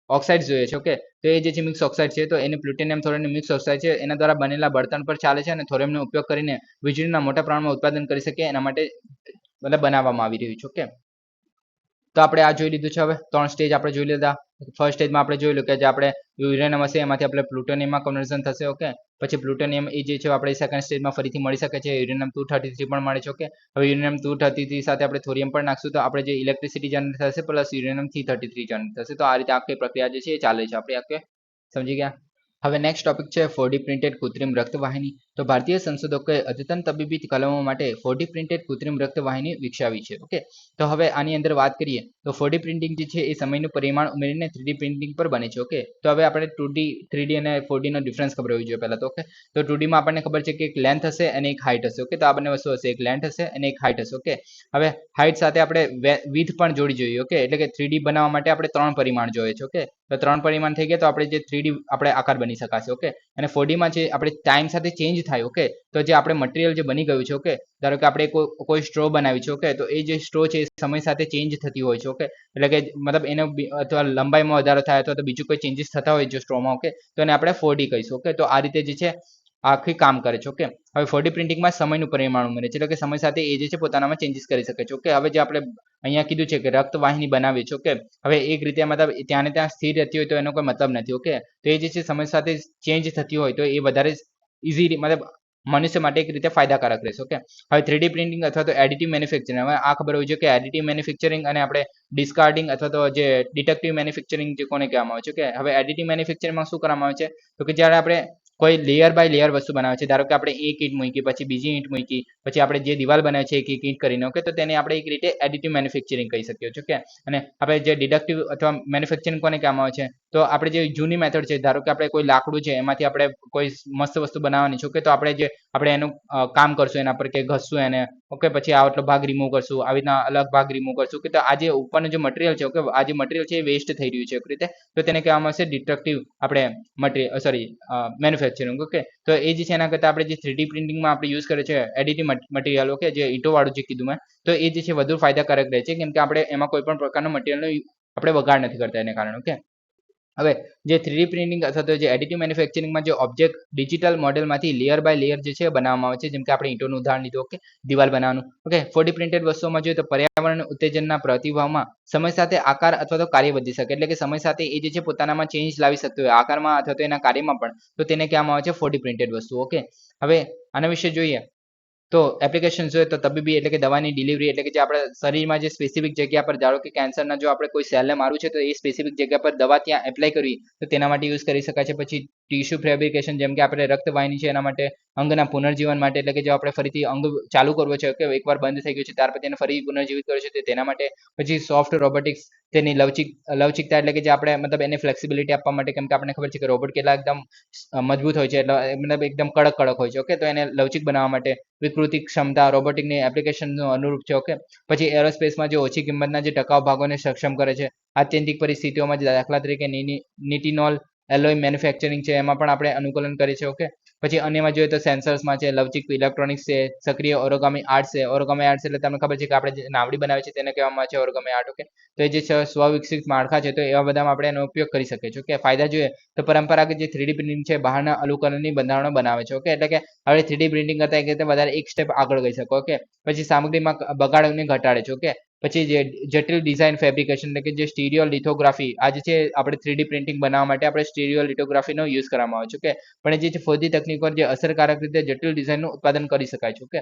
ઓક્સાઇડ જોઈએ છે. ઓકે, તો એ જે છે મિક્સ ઓક્સાઇડ છે, તો એને પ્લુટોનિયમ થોરિયમ મિક્સ ઓક્સાઇડ છે, એના દ્વારા બનેલા બળતણ પર ચાલે છે અને થોરિયમનો ઉપયોગ કરીને વીજળીના મોટા પ્રમાણમાં ઉત્પાદન કરી શકે એના માટે મતલબ બનાવવામાં આવી રહ્યું છે. ઓકે, તો આપણે આ જોઈ લીધું છે. હવે 3 સ્ટેજ આપણે જોઈ લીધા. ફર્સ્ટ સ્ટેજમાં આપણે જોઈ લો કે જે આપણે યુરેનિયમ હશે એમાંથી આપણે પ્લુટોનિયમમાં કન્વર્ઝન થશે. ઓકે, પછી પ્લુટોનિયમ એ જે છે આપણે સેકન્ડ સ્ટેજમાં ફરીથી મળી શકે છે. યુરેનિયમ 233 પણ મળે છે. ઓકે, હવે યુરેનિયમ 233 સાથે આપણે થોરિયમ પણ નાખશું તો આપણે જે ઇલેક્ટ્રિસિટી જનરેટ થશે પ્લસ યુરેનિયમ 333 જનરેટ થશે. તો આ રીતે આખી પ્રક્રિયા જે છે એ ચાલે છે. આપણે આખે સમજી ગયા. હવે નેક્સ્ટ ટોપિક છે 4D પ્રિન્ટેડ કૃત્રિમ રક્તવાહિની. તો ભારતીય સંશોધકોએ અદ્યતન તબીબી કલમો માટે 4D પ્રિન્ટેડ કૃત્રિમ રક્તવાહિની વિકસાવી છે. ઓકે, તો હવે આની અંદર વાત કરીએ તો 4D પ્રિન્ટિંગ જે છે એ સમયનું પરિમાણ ઉમેરીને 3D પ્રિન્ટિંગ પર બને છે. ઓકે, તો હવે આપણે 2D 3D અને 4D નો ડિફરન્સ ખબર હોવી જોઈએ પહેલા તો. ઓકે, તો 2D માં આપણને ખબર છે કે એક લેન્થ હશે અને એક હાઇટ હશે. ઓકે, તો આ બંને વસ્તુ હશે, એક લેન્થ હશે અને એક હાઇટ હશે. ઓકે, હવે હાઇટ સાથે આપણે વિડ્થ પણ જોડી જોઈએ. ઓકે, એટલે કે 3D બનાવવા માટે આપણે 3 પરિમાણ જોઈએ છે. ઓકે, તો 3 પરિમાણ થઈ ગયા તો આપણે જે 3D આપણે આકાર બની શકાશે. ઓકે, અને 4D માં જે આપણે ટાઈમ સાથે ચેન્જ થાય. ઓકે, તો જે આપણે મટીરિયલ જે બની ગયું છે. ઓકે, ધારો કે આપણે કોઈ સ્ટ્રો બનાવી છે. ઓકે, તો એ જે સ્ટ્રો છે એ સમય સાથે ચેન્જ થતી હોય છે. ઓકે, એટલે કે મતલબ એનો અથવા લંબાઈમાં વધારો થાય અથવા તો બીજું કોઈ ચેન્જીસ થતા હોય જો સ્ટ્રોમાં. ઓકે, તો એને આપણે 4D કહીશું. ઓકે, તો આ રીતે જે છે આખી કામ કરે છે. ઓકે, હવે 4D પ્રિન્ટિંગમાં સમયનું પરિમાણ ઉમેરે છે, એટલે કે સમય સાથે એ જે છે પોતાનામાં ચેન્જીસ કરી શકે છે. ઓકે, હવે જે આપણે અહીંયા કીધું છે કે રક્તવાહિની બનાવી છે. ઓકે, હવે એક રીતે મતલબ ત્યાં ને ત્યાં સ્થિર રહેતી હોય તો એનો કોઈ મતલબ નથી. ઓકે, તો એ જે છે સમય સાથે ચેન્જ થતી હોય તો એ વધારે ઇઝી મતલબ મનુષ્ય માટે એક રીતે ફાયદાકારક રહેશે. ઓકે, હવે 3D પ્રિન્ટિંગ અથવા તો એડિટિવ મેન્યુફેક્ચરિંગ, હવે આ ખબર હોવી જોઈએ કે એડિટિવ મેન્યુફેક્ચરિંગ અને આપણે ડિસ્કાર્ડિંગ અથવા તો જે ડિટેક્ટિવ મેન્યુફેક્ચરિંગ જે કોને કહેવામાં આવે છે. કે હવે એડિટિવ મેન્યુફેક્ચરિંગમાં શું કરવામાં આવે છે તો કે જ્યારે આપણે કોઈ લેયર બાય લેયર વસ્તુ બનાવે છે, ધારો કે આપણે એક ઈંટ મૂકી, પછી બીજી ઈંટ મૂકી, પછી આપણે જે દિવાલ બનાવે છે એક એક ઈંટ કરીને. ઓકે, તો તેને આપણે એક રીતે એડિટિવ મેન્યુફેક્ચરિંગ કહી શકીએ છીએ. ઓકે, અને આપણે જે ડિડક્ટિવ અથવા મેન્યુફેક્ચરિંગ કોને કહેવામાં આવે છે તો આપણે જે જૂની મેથડ છે, ધારો કે આપણે કોઈ લાકડું છે એમાંથી આપણે કોઈ મસ્ત વસ્તુ બનાવવાની છે. ઓકે, તો આપણે એનું કામ કરશું એના પર કે ઘસશું એને. ઓકે, પછી આટલો ભાગ રિમૂવ કરશું, આવી રીતના અલગ ભાગ રિમૂવ કરશું. કે તો આ જે ઉપરનું જે મટીરિયલ છે, ઓકે, આ જે મટીરિયલ છે એ વેસ્ટ થઈ રહ્યું છે એક રીતે, તો તેને કહેવામાં આવશે ડિસ્ટ્રક્ટિવ આપણે મેન્યુફેક્ચરિંગ. ઓકે, તો એ જે છે એના કરતાં આપણે જે 3D પ્રિન્ટિંગમાં આપણે યુઝ કરે છે એડિટિવ મટીરિયલ. ઓકે, જે ઈંટો વાળું જે કીધું મેં, તો એ જે છે વધુ ફાયદાકારક રહે છે કેમ કે આપણે એમાં કોઈ પણ પ્રકારનો મટીરિયલનો આપણે બગાડ નથી કરતા એને કારણે. ઓકે, હવે જે 3D પ્રિન્ટિંગ અથવા તો જે એડિટિવ મેન્યુફેક્ચરિંગમાં જે ઓબ્જેક્ટ ડિજિટલ મોડેલમાંથી લેયર બાય લેયર જે છે બનાવવામાં આવે છે, જેમ કે આપણે ઈંટોનું ઉદાહરણ લીધું. ઓકે, દિવાલ બનાવવાનું. ઓકે, 4D પ્રિન્ટેડ વસ્તુઓમાં જોઈએ તો પર્યાવરણ ઉત્તેજનના પ્રતિભાવમાં સમય સાથે આકાર અથવા તો કાર્ય બદલી શકે, એટલે કે સમય સાથે એ જે છે પોતાનામાં ચેન્જ લાવી શકતો હોય આકારમાં અથવા તો એના કાર્યમાં પણ, તો તેને કહેવામાં આવે છે 4D પ્રિન્ટેડ વસ્તુ. ઓકે, હવે આના વિશે જોઈએ તો એપ્લિકેશન જોઈએ તો તબીબી એટલે કે દવાની ડિલિવરી, એટલે કે જે આપણા શરીરમાં જે સ્પેસિફિક જગ્યા પર, ધારો કે કેન્સરના જો આપણે કોઈ સેલને મારવું છે તો એ સ્પેસિફિક જગ્યા પર દવા ત્યાં એપ્લાય કરવી તો તેના માટે યુઝ કરી શકાય છે. પછી ટીશ્યુ ફેબ્રિકેશન, જેમ કે આપણે રક્તવાહિની છે એના માટે, અંગના પુનર્જીવન માટે, એટલે કે જો આપણે ફરીથી અંગ ચાલુ કરવો છે કે એકવાર બંધ થઈ ગયું છે ત્યાર પછી તેને ફરી પુનર્જીવિત કરવું છે તો તેના માટે. પછી સોફ્ટ રોબોટિક્સ, તેની લવચિકતા એટલે કે જે આપણે મતલબ એને ફ્લેક્સિબિલિટી આપવા માટે, કેમ કે આપણને ખબર છે કે રોબોટ કેટલા એકદમ મજબૂત હોય છે, એટલે મતલબ એકદમ કડક કડક હોય છે. ઓકે, તો એને લવચિક બનાવવા માટે વિકૃતિ ક્ષમતા રોબોટિકની એપ્લિકેશનનું અનુરૂપ છે. ઓકે, પછી એરોસ્પેસમાં જે ઓછી કિંમતના જે ટકાઉ ભાગોને સક્ષમ કરે છે આત્યંતિક પરિસ્થિતિઓમાં, દાખલા તરીકે નિટિનોલ એલોય મેન્યુફેક્ચરિંગ છે એમાં પણ આપણે અનુકૂલન કરીએ છીએ. ઓકે, પછી અન્યમાં જોઈએ તો સેન્સર્સમાં છે, લવચિક ઇલેક્ટ્રોનિક્સ છે, સક્રિય ઓરોગામી આર્ટ્સ છે. ઓરોગામી આર્ટ્સ એટલે તમને ખબર છે કે આપણે જે નાવડી બનાવે છે તેને કહેવામાં આવે છે ઓરોગામી આર્ટ. ઓકે, તો એ જે સ્વવિકસિત માળખા છે તો એવા બધામાં આપણે એનો ઉપયોગ કરી શકીએ છીએ. ઓકે, ફાયદા જોઈએ તો પરંપરાગત જે 3D પ્રિન્ટિંગ છે બહારના અનુકરણની બંધારણો બનાવે છે. ઓકે, એટલે કે હવે 3D પ્રિન્ટિંગ કરતા એક રીતે વધારે એક સ્ટેપ આગળ ગઈ શકો. ઓકે, પછી સામગ્રીમાં બગાડને ઘટાડે છે. ઓકે, પછી જે જટિલ ડિઝાઇન ફેબ્રિકેશન, એટલે કે જે સ્ટીરિયો લિથોગ્રાફી, આ જે છે આપણે 3D પ્રિન્ટિંગ બનાવવા માટે આપણે સ્ટીરિયો લિથોગ્રાફીનો યુઝ કરવામાં આવે છે. ઓકે, પણ જે છે ફોજી તકનીકો જે અસરકારક રીતે જટિલ ડિઝાઇનનું ઉત્પાદન કરી શકાય છે. ઓકે,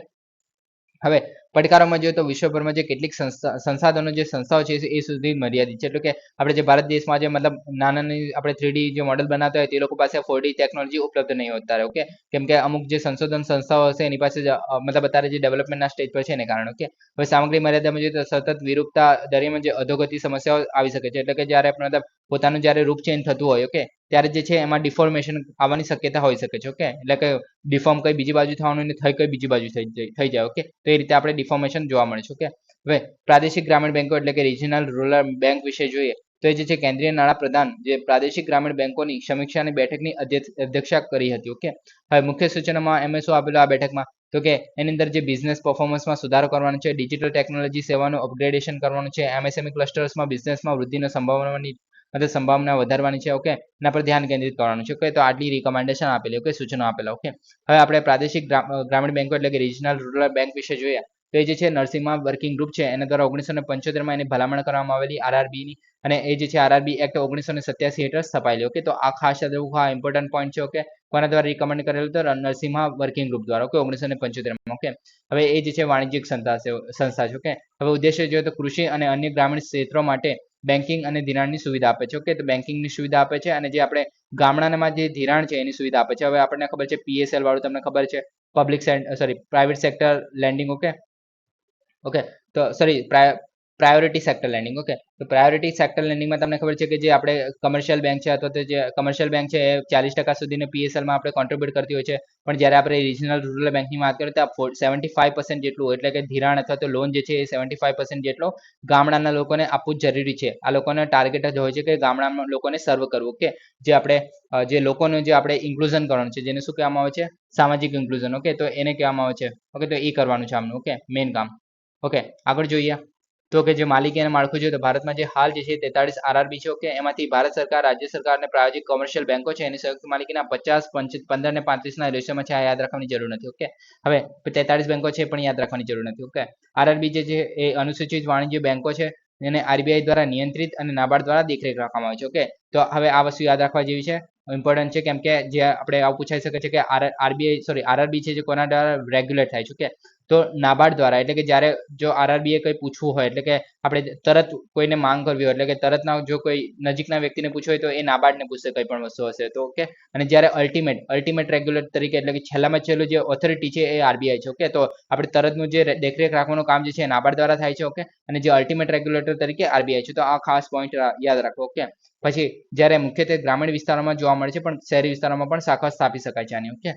હવે પડકારોમાં જોઈએ તો વિશ્વભરમાં જે કેટલીક સંસાધનો જે સંસ્થાઓ છે એ સુધી મર્યાદિત છે, એટલે કે આપણે જે ભારત દેશમાં જે મતલબ નાની આપણે 3D જે મોડલ બનાવતા હોય તે લોકો પાસે 4D ટેકનોલોજી ઉપલબ્ધ નહીં હોતા રહે. ઓકે, કેમ કે અમુક જે સંશોધન સંસ્થાઓ હશે એની પાસે મતલબ અત્યારે જે ડેવલપમેન્ટના સ્ટેજ પર છે એને કારણે. ઓકે, હવે સામગ્રી મર્યાદામાં જોઈએ તો સતત વિરૂપતા દરમિયાન જે અધોગતિ સમસ્યાઓ આવી શકે છે, એટલે કે જ્યારે મતલબ પોતાનું જ્યારે રૂપ ચેન્જ થતું હોય. ઓકે, ત્યારે જે છે એમાં ડિફોર્મેશન આવવાની શક્યતા હોઈ શકે છે. ઓકે, એટલે કે ડિફોર્મ કઈ બીજી બાજુ થવાનું ને થઈ કઈ બીજી બાજુ થઈ જાય. ઓકે, તો એ રીતે આપણે ડિફોર્મેશન જોવા મળે છે. ઓકે, હવે પ્રાદેશિક ગ્રામીણ બેંકો એટલે કે રિજનલ રૂરલ બેંક વિશે જોઈએ તો એ જે છે કેન્દ્રીય નાણાં પ્રધાન જે પ્રાદેશિક ગ્રામીણ બેંકોની સમીક્ષાની બેઠકની અધ્યક્ષતા કરી હતી. ઓકે, હવે મુખ્ય સૂચનોમાં એમએ શું આપેલું આ બેઠકમાં તો કે એની અંદર જે બિઝનેસ પરફોર્મન્સમાં સુધારો કરવાનો છે, ડિજિટલ ટેકનોલોજી સેવાનું અપગ્રેડેશન કરવાનું છે, એમએસએમઈ ક્લસ્ટર્સમાં બિઝનેસમાં વૃદ્ધિનો સંભાવનાની મતલબ સંભાવના વધારવાની છે. ઓકે, એના પર ધ્યાન કેન્દ્રિત કરવાનું છે. ઓકે, તો આટલી રિકમેન્ડેશન આપેલી, ઓકે, સૂચનો આપેલા. ઓકે, હવે આપણે પ્રાદેશિક ગ્રામીણ બેંકો એટલે કે રિજનલ રૂરલ બેંક વિશે જોઈએ. તો એ જે છે નરસિંહા વર્કિંગ ગ્રુપ છે એના દ્વારા 1975 એની ભલામણ કરવામાં આવેલી આરઆરબી ની, અને એ જે છે આરઆરબી એક્ટ 1987 હેઠળ સ્થપાયેલી. ઓકે, તો આ ખાસ યાદ રાખવું, આ ઇમ્પોર્ટન્ટ પોઈન્ટ છે. ઓકે, કોના દ્વારા રિકમેન્ડ કરેલું? તો નરસિંહા વર્કિંગ ગ્રુપ દ્વારા. ઓકે, 1975. ઓકે, હવે એ જે છે વાણિજ્યિક સંસ્થા છે. ઓકે, હવે ઉદ્દેશ્ય જોઈએ તો કૃષિ અને અન્ય ગ્રામીણ ક્ષેત્રો માટે બેન્કિંગ અને ધિરાણની સુવિધા આપે છે. ઓકે, તો બેન્કિંગની સુવિધા આપે છે, અને જે આપણે ગામડામાં જે ધિરાણ છે એની સુવિધા આપે છે. હવે આપણને ખબર છે પીએસએલ વાળું તમને ખબર છે, પ્રાઇવેટ સેક્ટર લેન્ડિંગ. ઓકે, તો sorry, priority sector landing. Okay, તો પ્રાયોરિટી સેક્ટર લેન્ડિંગમાં તમને ખબર છે કે જે આપણે કમર્શિયલ બેંક છે અથવા તો જે કમર્શિયલ બેંક છે એ 40% સુધીને પીએસએલમાં આપણે કોન્ટ્રીબ્યુટ કરતી હોય છે, પણ જ્યારે આપણે રિજનલ રૂરલ બેંકની વાત કરીએ તો 75% જેટલું, એટલે કે ધિરાણ અથવા તો લોન જે છે એ 75% જેટલો ગામડાના લોકોને આપવું જ જરૂરી છે. આ લોકોનો ટાર્ગેટ જ હોય છે કે ગામડાના લોકોને સર્વ કરવું. ઓકે, જે આપણે જે લોકોનું જે આપણે ઇન્ક્લુઝન કરવાનું છે, જેને શું કહેવામાં આવે છે? સામાજિક ઇન્ક્લુઝન. ઓકે, તો એને કહેવામાં આવે છે. ઓકે, તો એ કરવાનું છે આમનું. ઓકે, મેઇન કામ. ઓકે, આગળ જોઈએ તો કે જે માલિકી અને માળખું જોઈએ તો ભારતમાં જે હાલ જે છે 43 આરઆરબી છે. ઓકે, એમાંથી ભારત સરકાર, રાજ્ય સરકાર અને પ્રાયોજિક કોમર્શિયલ બેંકો છે એની સંયુક્ત માલિકીના 50, 15 અને 35 ના રેશિયોમાં છે. આ યાદ રાખવાની જરૂર નથી. ઓકે, હવે 43 બેંકો છે પણ યાદ રાખવાની જરૂર નથી. ઓકે, આરઆરબી જે છે એ અનુસૂચિત વાણિજ્ય બેંકો છે, એને આરબીઆઈ દ્વારા નિયંત્રિત અને નાબાર્ડ દ્વારા દેખરેખ રાખવામાં આવે છે. ઓકે, તો હવે આ વસ્તુ યાદ રાખવા જેવી છે, ઇમ્પોર્ટન્ટ છે, કેમ કે જે આપણે આવું પૂછાઈ શકે છે કે આરઆરબી છે જે કોના દ્વારા રેગ્યુલેટ થાય છે. ઓકે, તો નાબાર્ડ દ્વારા, એટલે કે જ્યારે જો આરઆરબી એ કંઈ પૂછવું હોય, એટલે કે આપણે તરત કોઈને માંગ કરવી હોય, એટલે કે તરતના જો કોઈ નજીકના વ્યક્તિને પૂછવું હોય તો એ નાબાર્ડને પૂછશે કંઈ પણ વસ્તુ હશે તો. ઓકે, અને જ્યારે અલ્ટિમેટ રેગ્યુલેટર તરીકે, એટલે કે છેલ્લામાં છેલ્લું જે ઓથોરિટી છે એ આરબીઆઈ છે. ઓકે, તો આપણે તરતનું જે દેખરેખ રાખવાનું કામ જે છે નાબાર્ડ દ્વારા થાય છે. ઓકે, અને જે અલ્ટિમેટ રેગ્યુલેટર તરીકે આરબીઆઈ છે. તો આ ખાસ પોઈન્ટ યાદ રાખો. ઓકે, પછી જ્યારે મુખ્યત્વે ગ્રામીણ વિસ્તારોમાં જોવા મળે છે, પણ શહેરી વિસ્તારોમાં પણ શાખા સ્થાપી શકાય છે આની. ઓકે,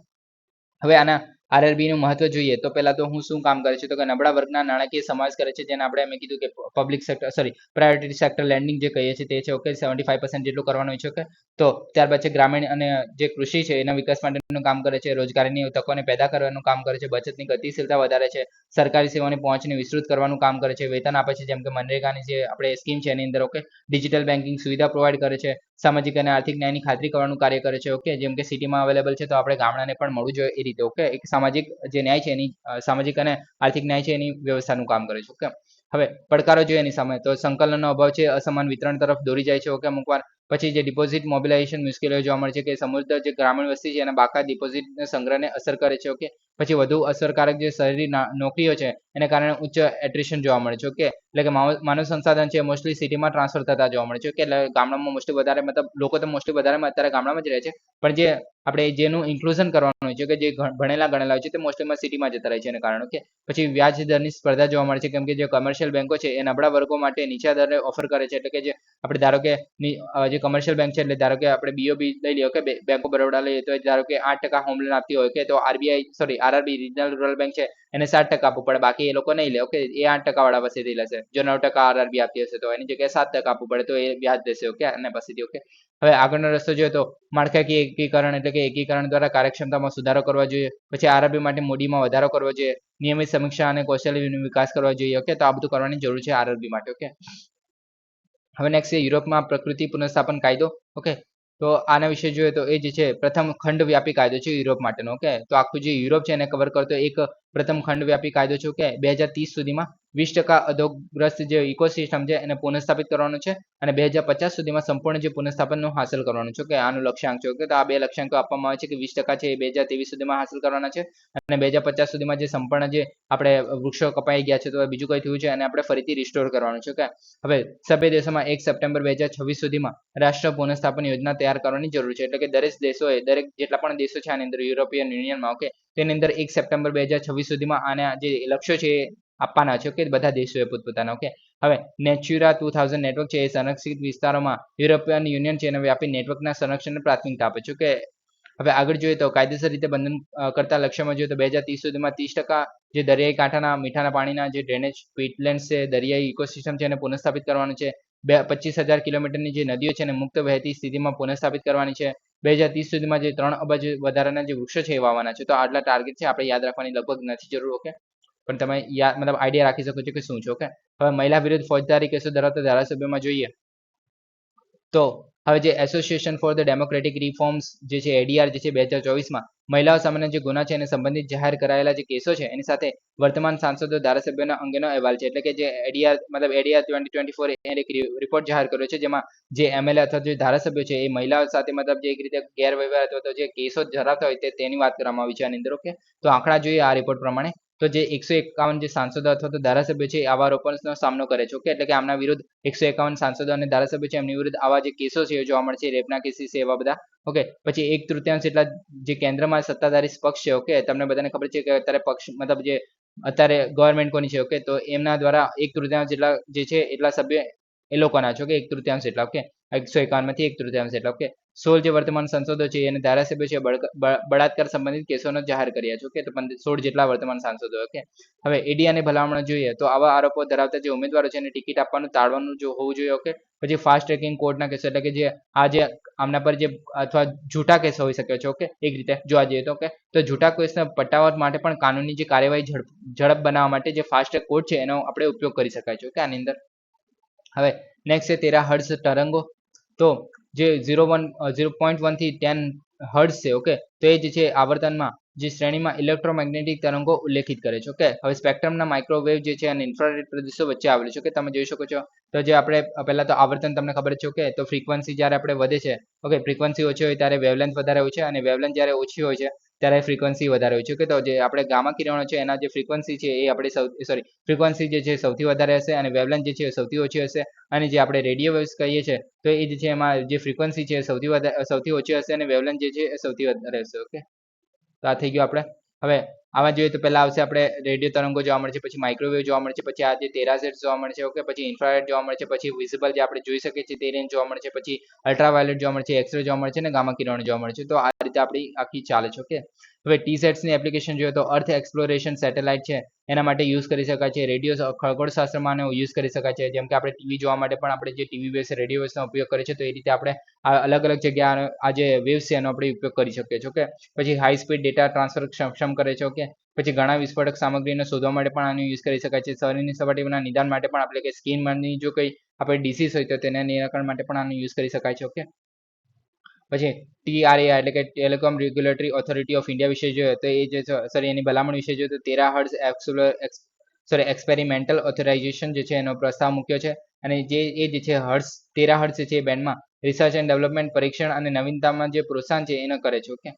હવે આના આરઆરબી નું મહત્વ જોઈએ તો પહેલા તો હું શું કામ કરે છે તો કે નબળા વર્ગના નાણાકીય સમાવેશ કરે છે, જેને આપણે મેં કીધું કે public sector priority sector landing જે કહીએ છીએ તે છે. ઓકે, 75% જેટલું કરવાનું છે. ઓકે, તો ત્યારબાદ છે ગ્રામીણ અને જે કૃષિ છે એના વિકાસ માટેનું કામ કરે છે, રોજગારીની તકોને પેદા કરવાનું કામ કરે છે, બચતની ગતિશીલતા વધારે છે, સરકારી સેવાની પહોંચને વિસ્તૃત કરવાનું કામ કરે છે, વેતન આપે છે, જેમ કે મનરેગાની જે આપણે સ્કીમ છે એની અંદર. ઓકે, ડિજિટલ બેન્કિંગ સુવિધા પ્રોવાઈડ કરે છે, સામાજિક અને આર્થિક ન્યાયની ખાતરી કરવાનું કાર્ય કરે છે. ઓકે, જેમ કે સિટીમાં અવેલેબલ છે તો આપણે ગામડાને પણ મળવું જોઈએ એ રીતે. ઓકે, એક સામાજિક જે ન્યાય છે એની સામાજિક અને આર્થિક ન્યાય છે એની વ્યવસ્થાનું કામ કરે છે. ઓકે, હવે પડકારો જોઈએ એની સામે તો સંકલનનો અભાવ છે, અસમાન વિતરણ તરફ દોરી જાય છે. ઓકે, અમુક વાર પછી જે ડિપોઝિટ મોબિલાઇઝેશન મુશ્કેલીઓ જોવા મળે છે, કે સમૃદ્ધ જે ગ્રામીણ વસ્તી છે એના બાકા ડિપોઝિટ સંગ્રહને અસર કરે છે. ઓકે, પછી વધુ અસરકારક જે શહેરી નોકરીઓ છે એને કારણે ઉચ્ચ એટ્રિશન જોવા મળે છે. ઓકે, એટલે કે માનવ સંસાધન છે મોસ્ટલી સિટીમાં ટ્રાન્સફર થતા જોવા મળે છે. ઓકે, એટલે ગામડામાં મોસ્ટલી વધારે, મતલબ લોકો તો મોસ્ટલી વધારે અત્યારે ગામડામાં જ રહે છે, પણ જે આપણે જેનું ઇન્ક્લુઝન કરવાનું હોય છે, કે જે ભણેલા ગણેલા હોય છે તે મોસ્ટલીમાં સિટીમાં જતા રહે છે એના કારણે. ઓકે, પછી વ્યાજ દરની સ્પર્ધા જોવા મળે છે, કેમ કે જે કમર્શિયલ બેંકો છે એ નબળા વર્ગો માટે નીચા દરે ઓફર કરે છે. એટલે કે જે આપણે ધારો કે જે કમર્શિયલ બેંક છે, એટલે ધારો કે આપણે બીઓબી લઈ લઈએ. ઓકે, બેંક ઓફ બરોડા લઈએ તો ધારો કે 8% હોમ લોન આપતી હોય. કે તો આરઆરબી રિજનલ રૂરલ બેંક છે એને 7% આપવું પડે, બાકી એ લોકો નહીં લે. ઓકે, એ 8% વાળા પાસેથી લેશે. જો 9% આરઆરબી આપતી હશે તો એની જગ્યાએ 7% આપવું પડે, તો એ વ્યાજ દેશે. ઓકે, અને પાસેથી. ઓકે, હવે આગળનો રસ્તો જોઈએ તો માળખાકીય એકીકરણ, એટલે કે એકીકરણ દ્વારા કાર્યક્ષમતામાં સુધારો કરવા જોઈએ. પછી આરઆરબી માટે મૂડીમાં વધારો કરવો જોઈએ, નિયમિત સમીક્ષા અને કૌશલ્ય વિકાસ કરવા જોઈએ. ઓકે, તો આ બધું કરવાની જરૂર છે આરઆરબી માટે. ઓકે, હવે નેક્સ્ટ છે યુરોપમાં પ્રકૃતિ પુનઃસ્થાપન કાયદો. ઓકે, તો આના વિશે જોઈએ તો એ જે છે પ્રથમ ખંડવ્યાપી કાયદો છે યુરોપ માટેનો. ઓકે, તો આખું જે યુરોપ છે એને કવર કરતો એક પ્રથમ ખંડવ્યાપી કાયદો છે. ઓકે, 2030 સુધીમાં 20% અધોગ્રસ્ત જે ઇકોસિસ્ટમ છે એને પુનઃસ્થાપિત કરવાનું છે, અને 2050 સુધીમાં સંપૂર્ણ જે પુનઃસ્થાપનનું હાંસલ કરવાનું છે. કે આનું લક્ષ્યાંક છે. ઓકે, તો આ બે લક્ષ્યાંકો આપવામાં આવે છે કે 20% છે એ 2023 સુધીમાં હાંસલ કરવાના છે, અને 2050 સુધીમાં જે સંપૂર્ણ જે આપણે વૃક્ષો કપાઈ ગયા છે તો બીજું કંઈ થયું છે અને આપણે ફરીથી રિસ્ટોર કરવાનું છે. ઓકે, હવે સભ્ય દેશોમાં 1 સપ્ટેમ્બર 2026 સુધીમાં રાષ્ટ્ર પુનઃસ્થાપન યોજના તૈયાર કરવાની જરૂર છે. એટલે કે દરેક દેશોએ, દરેક જેટલા પણ દેશો છે આની અંદર યુરોપિયન યુનિયનમાં. ઓકે, તેની અંદર 1 સપ્ટેમ્બર 2026 સુધીમાં આના જે લક્ષ્યો છે એ આપવાના છે. ઓકે, બધા દેશોએ પોતપોતાના. ઓકે, હવે નેચુરા 2000 નેટવર્ક છે એ સંરક્ષિત વિસ્તારોમાં યુરોપિયન યુનિયન છે એના વ્યાપી નેટવર્કના સંરક્ષણને પ્રાથમિકતા આપે છે. ઓકે, હવે આગળ જોઈએ તો કાયદેસર રીતે બંધન કરતા લક્ષ્યમાં જોઈએ તો 2030 સુધીમાં 30% જે દરિયાઈ કાંઠાના મીઠાના પાણીના જે ડ્રેનેજ વેટલેન્ડ્સ છે, દરિયાઈ ઇકોસિસ્ટમ છે એને પુનઃસ્થાપિત કરવાનું છે. 25,000 કિલોમીટરની જે નદીઓ છે એને મુક્ત વહેતી સ્થિતિમાં પુનઃસ્થાપિત કરવાની છે. 2030 સુધીમાં જે 3 અબજ વધારાના જે વૃક્ષો છે એ વાવવાના છે. તો આટલા ટાર્ગેટ છે, આપણે યાદ રાખવાની લગભગ નથી જરૂર. ઓકે, પણ તમે મતલબ આઈડિયા રાખી શકો છો કે શું છે. ઓકે, હવે મહિલા વિરુદ્ધ ફોજદારી કેસો ધરાવતા ધારાસભ્યોમાં જોઈએ તો હવે જે association for the democratic reforms જે છે એડીઆર જે છે 2024માં મહિલાઓ સામેના જે ગુના છે એને સંબંધિત જાહેર કરાયેલા જે કેસો છે એની સાથે વર્તમાન સાંસદો ધારાસભ્યોના અંગેનો અહેવાલ છે એટલે કે જે એડીઆર મતલબ એડીઆર 2024 એને એક રિપોર્ટ જાહેર કર્યો છે જેમાં જે એમએલએ અથવા જે ધારાસભ્યો છે એ મહિલાઓ સાથે મતલબ જે એક રીતે ગેરવ્યવહાર અથવા તો જે કેસો ધરાવતા હોય તેની વાત કરવામાં આવી છે આની અંદર ઓકે તો આંકડા જોઈએ આ રિપોર્ટ પ્રમાણે તો જે 151 જે સાંસદો અથવા તો ધારાસભ્યો છે આવા આરોપોનો સામનો કરે છે ઓકે એટલે કે આમના વિરુદ્ધ 151 સાંસદો અને ધારાસભ્યો છે એમની વિરુદ્ધ આવા જે કેસો છે એ જોવા મળે છે રેપના કેસીસ છે એવા બધા ઓકે પછી 1/3 જેટલા જે કેન્દ્રમાં સત્તાધારી પક્ષ છે ઓકે તમને બધાને ખબર છે કે અત્યારે પક્ષ મતલબ જે અત્યારે ગવર્મેન્ટ કોની છે ઓકે તો એમના દ્વારા 1/3 જેટલા જે છે એટલા સભ્ય એ લોકોના છે ઓકે 1/3 જેટલા ઓકે 151 માંથી 1/3 જેટલા ઓકે 16 જે વર્તમાન સંસદો છે અને ધારાસભ્યો છે બળાત્કાર સંબંધિત કેસોનો જાહેર કર્યા છે ઓકે તો 16 જેટલા વર્તમાન સાંસદો ઓકે હવે એડીઆને ભલામણ જોઈએ તો આવા આરોપો ધરાવતા જે ઉમેદવારો છે એને ટિકિટ આપવાનું ટાળવાનું જો હોવું જોઈએ ઓકે પછી ફાસ્ટ ટ્રેકિંગ કોર્ટના કેસો એટલે કે જે આ જે આમના પર જે અથવા જૂઠા કેસ હોઈ શકે છે ઓકે એક રીતે જોવા જઈએ તો ઓકે તો જૂઠા કેસના પટાવટ માટે પણ કાનૂની જે કાર્યવાહી ઝડપ બનાવવા માટે જે ફાસ્ટ ટ્રેક કોર્ટ છે એનો આપણે ઉપયોગ કરી શકાય છે ઓકે આની અંદર હવે નેક્સ્ટ છે 13 હર્ટ્ઝ તરંગો તો જે 0.1 થી 10 હર્ટ્ઝ છે ઓકે તો એ જે છે આવર્તનમાં જે શ્રેણીમાં ઇલેક્ટ્રોમેગ્નેટિક તરંગો ઉલ્લેખિત કરે છે ઓકે હવે સ્પેક્ટ્રમના માઇક્રોવેવ જે છે અને ઇન્ફ્રારેડ પ્રદેશો વચ્ચે આવેલું છે કે તમે જોઈ શકો છો તો જે આપણે પહેલા તો આવર્તન તમને ખબર છે ઓકે તો ફ્રીક્વન્સી જ્યારે આપણે વધે છે ઓકે ફ્રીક્વન્સી ઓછી હોય ત્યારે વેવલેન્થ વધારે હોય છે અને વેવલેન્થ જ્યારે ઓછી હોય છે ત્યારે ફ્રીક્વન્સી વધારે હોય છે કે તો જે આપણે ગામા કિરણો છે એના જે ફ્રીક્વન્સી છે એ આપણે સોરી ફ્રીક્વન્સી જે છે સૌથી વધારે હશે અને વેવલેન્થ જે છે સૌથી ઓછી હશે અને જે આપણે રેડિયો વેવ્સ કહીએ છીએ તો એ જે છે એમાં જે ફ્રીક્વન્સી છે સૌથી ઓછી હશે અને વેવલેન્થ જે છે એ સૌથી વધારે હશે ઓકે તો આ થઈ ગયું આપણે હવે આમાં જોઈએ તો પહેલા આવશે આપણે રેડિયો તરંગો જોવા મળે છે પછી માઇક્રોવેવ જોવા મળે છે પછી આ જે ટેરાઝેટ જોવા મળે છે ઓકે પછી ઇન્ફ્રારેડ જોવા મળે છે પછી વિઝિબલ જે આપણે જોઈ શકીએ છીએ તે રેન્જ જોવા મળે છે પછી અલ્ટ્રાવાયોલેટ જોવા મળે છે એક્સરે જોવા મળે છે અને ગામા કિરણ જોવા મળે છે તો આ રીતે આપણી આખી ચાલે છે ઓકે હવે ટીસેટ્સની એપ્લિકેશન જોઈએ તો અર્થ એક્સપ્લોરેશન સેટેલાઇટ છે એના માટે યુઝ કરી શકાય છે રેડિયો ખગોળશાસ્ત્રમાં યુઝ કરી શકાય છે જેમ કે આપણે ટીવી જોવા માટે પણ આપણે જે ટીવી વેવ્સ રેડિયો વેવ્સનો ઉપયોગ કરીએ છીએ તો એ રીતે આપણે અલગ અલગ જગ્યા આ જે વેવ્સ છે એનો આપણે ઉપયોગ કરી શકીએ છીએ ઓકે પછી હાઈ સ્પીડ ડેટા ટ્રાન્સફર સક્ષમ કરે છે ઓકે પછી ઘણા વિસ્ફોટક સામગ્રીને શોધવા માટે પણ આનો યુઝ કરી શકાય છે શરીરની સપાટીના નિદાન માટે પણ આપણે કે સ્કિનમાંની જો કંઈ આપણે ડિસીઝ હોય તો તેના નિરાકરણ માટે પણ આનો યુઝ કરી શકાય છે ઓકે પછી TRAI એટલે કે telecom regulatory authority of India વિશે જોઈએ તો એ જે સોરી એની ભલામણ વિશે જોઈએ તો 13 હર્ટ્ઝ એક્સપેરિમેન્ટલ ઓથોરાઇઝેશન જે છે એનો પ્રસ્તાવ મૂક્યો છે અને જે છે હર્ટ્ઝ 13 હર્ટ્ઝ છે બેન્ડમાં રિસર્ચ એન્ડ ડેવલપમેન્ટ પરીક્ષણ અને નવીનતામાં જે પ્રોત્સાહન છે એને કરે છે ઓકે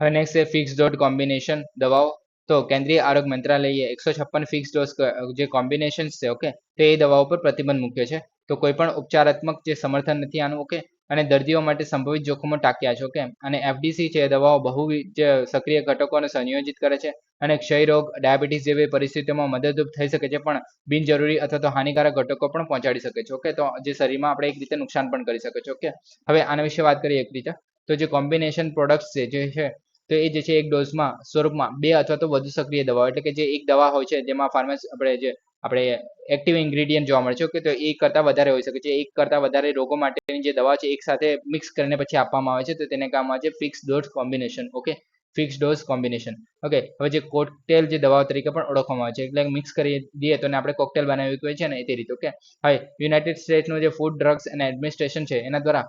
હવે નેક્સ્ટ છે ફિક્સ ડોઝ કોમ્બિનેશન દવાઓ તો કેન્દ્રીય આરોગ્ય મંત્રાલયે 156 ફિક્સ ડોઝ જે કોમ્બિનેશન્સ છે ઓકે તો એ દવાઓ પર પ્રતિબંધ મૂક્યો છે તો કોઈ પણ ઉપચારાત્મક જે સમર્થન નથી આનું ઓકે અને દર્દીઓ માટે સંભવિત જોખમો ટાંક્યા છે ઓકે અને એફડીસી છે દવાઓ બહુવિધ સક્રિય ઘટકોને સંયોજિત કરે છે અને ક્ષય રોગ ડાયાબિટીસ જેવી પરિસ્થિતિઓમાં મદદરૂપ થઈ શકે છે પણ બિનજરૂરી અથવા તો હાનિકારક ઘટકો પણ પહોંચાડી શકે છે ઓકે તો જે શરીરમાં આપણે એક રીતે નુકસાન પણ કરી શકે છે ઓકે હવે આના વિશે વાત કરીએ એક રીતે તો જે કોમ્બિનેશન પ્રોડક્ટ્સ છે જે છે તો એ જે છે એક ડોઝમાં સ્વરૂપમાં 2 અથવા તો વધુ સક્રિય દવાઓ એટલે કે જે એક દવા હોય છે જેમાં ફાર્મસી આપણે એક્ટિવ ઇન્ગ્રેડિયન્ટ જોવા મળે છે ઓકે તો એક કરતાં વધારે હોઈ શકે છે એક કરતાં વધારે રોગો માટેની જે દવા છે એક સાથે મિક્સ કરીને પછી આપવામાં આવે છે તો તેને કહેવામાં આવે છે fix dose combination okay fix dose combination okay હવે જે કોકટેલ જે દવાઓ તરીકે પણ ઓળખવામાં આવે છે એટલે મિક્સ કરી દઈએ તો આપણે કોકટેલ બનાવી હોય છે ને એ રીતે ઓકે હવે યુનાઇટેડ સ્ટેટ્સનું જે ફૂડ ડ્રગ્સ અને એડમિનિસ્ટ્રેશન છે એના દ્વારા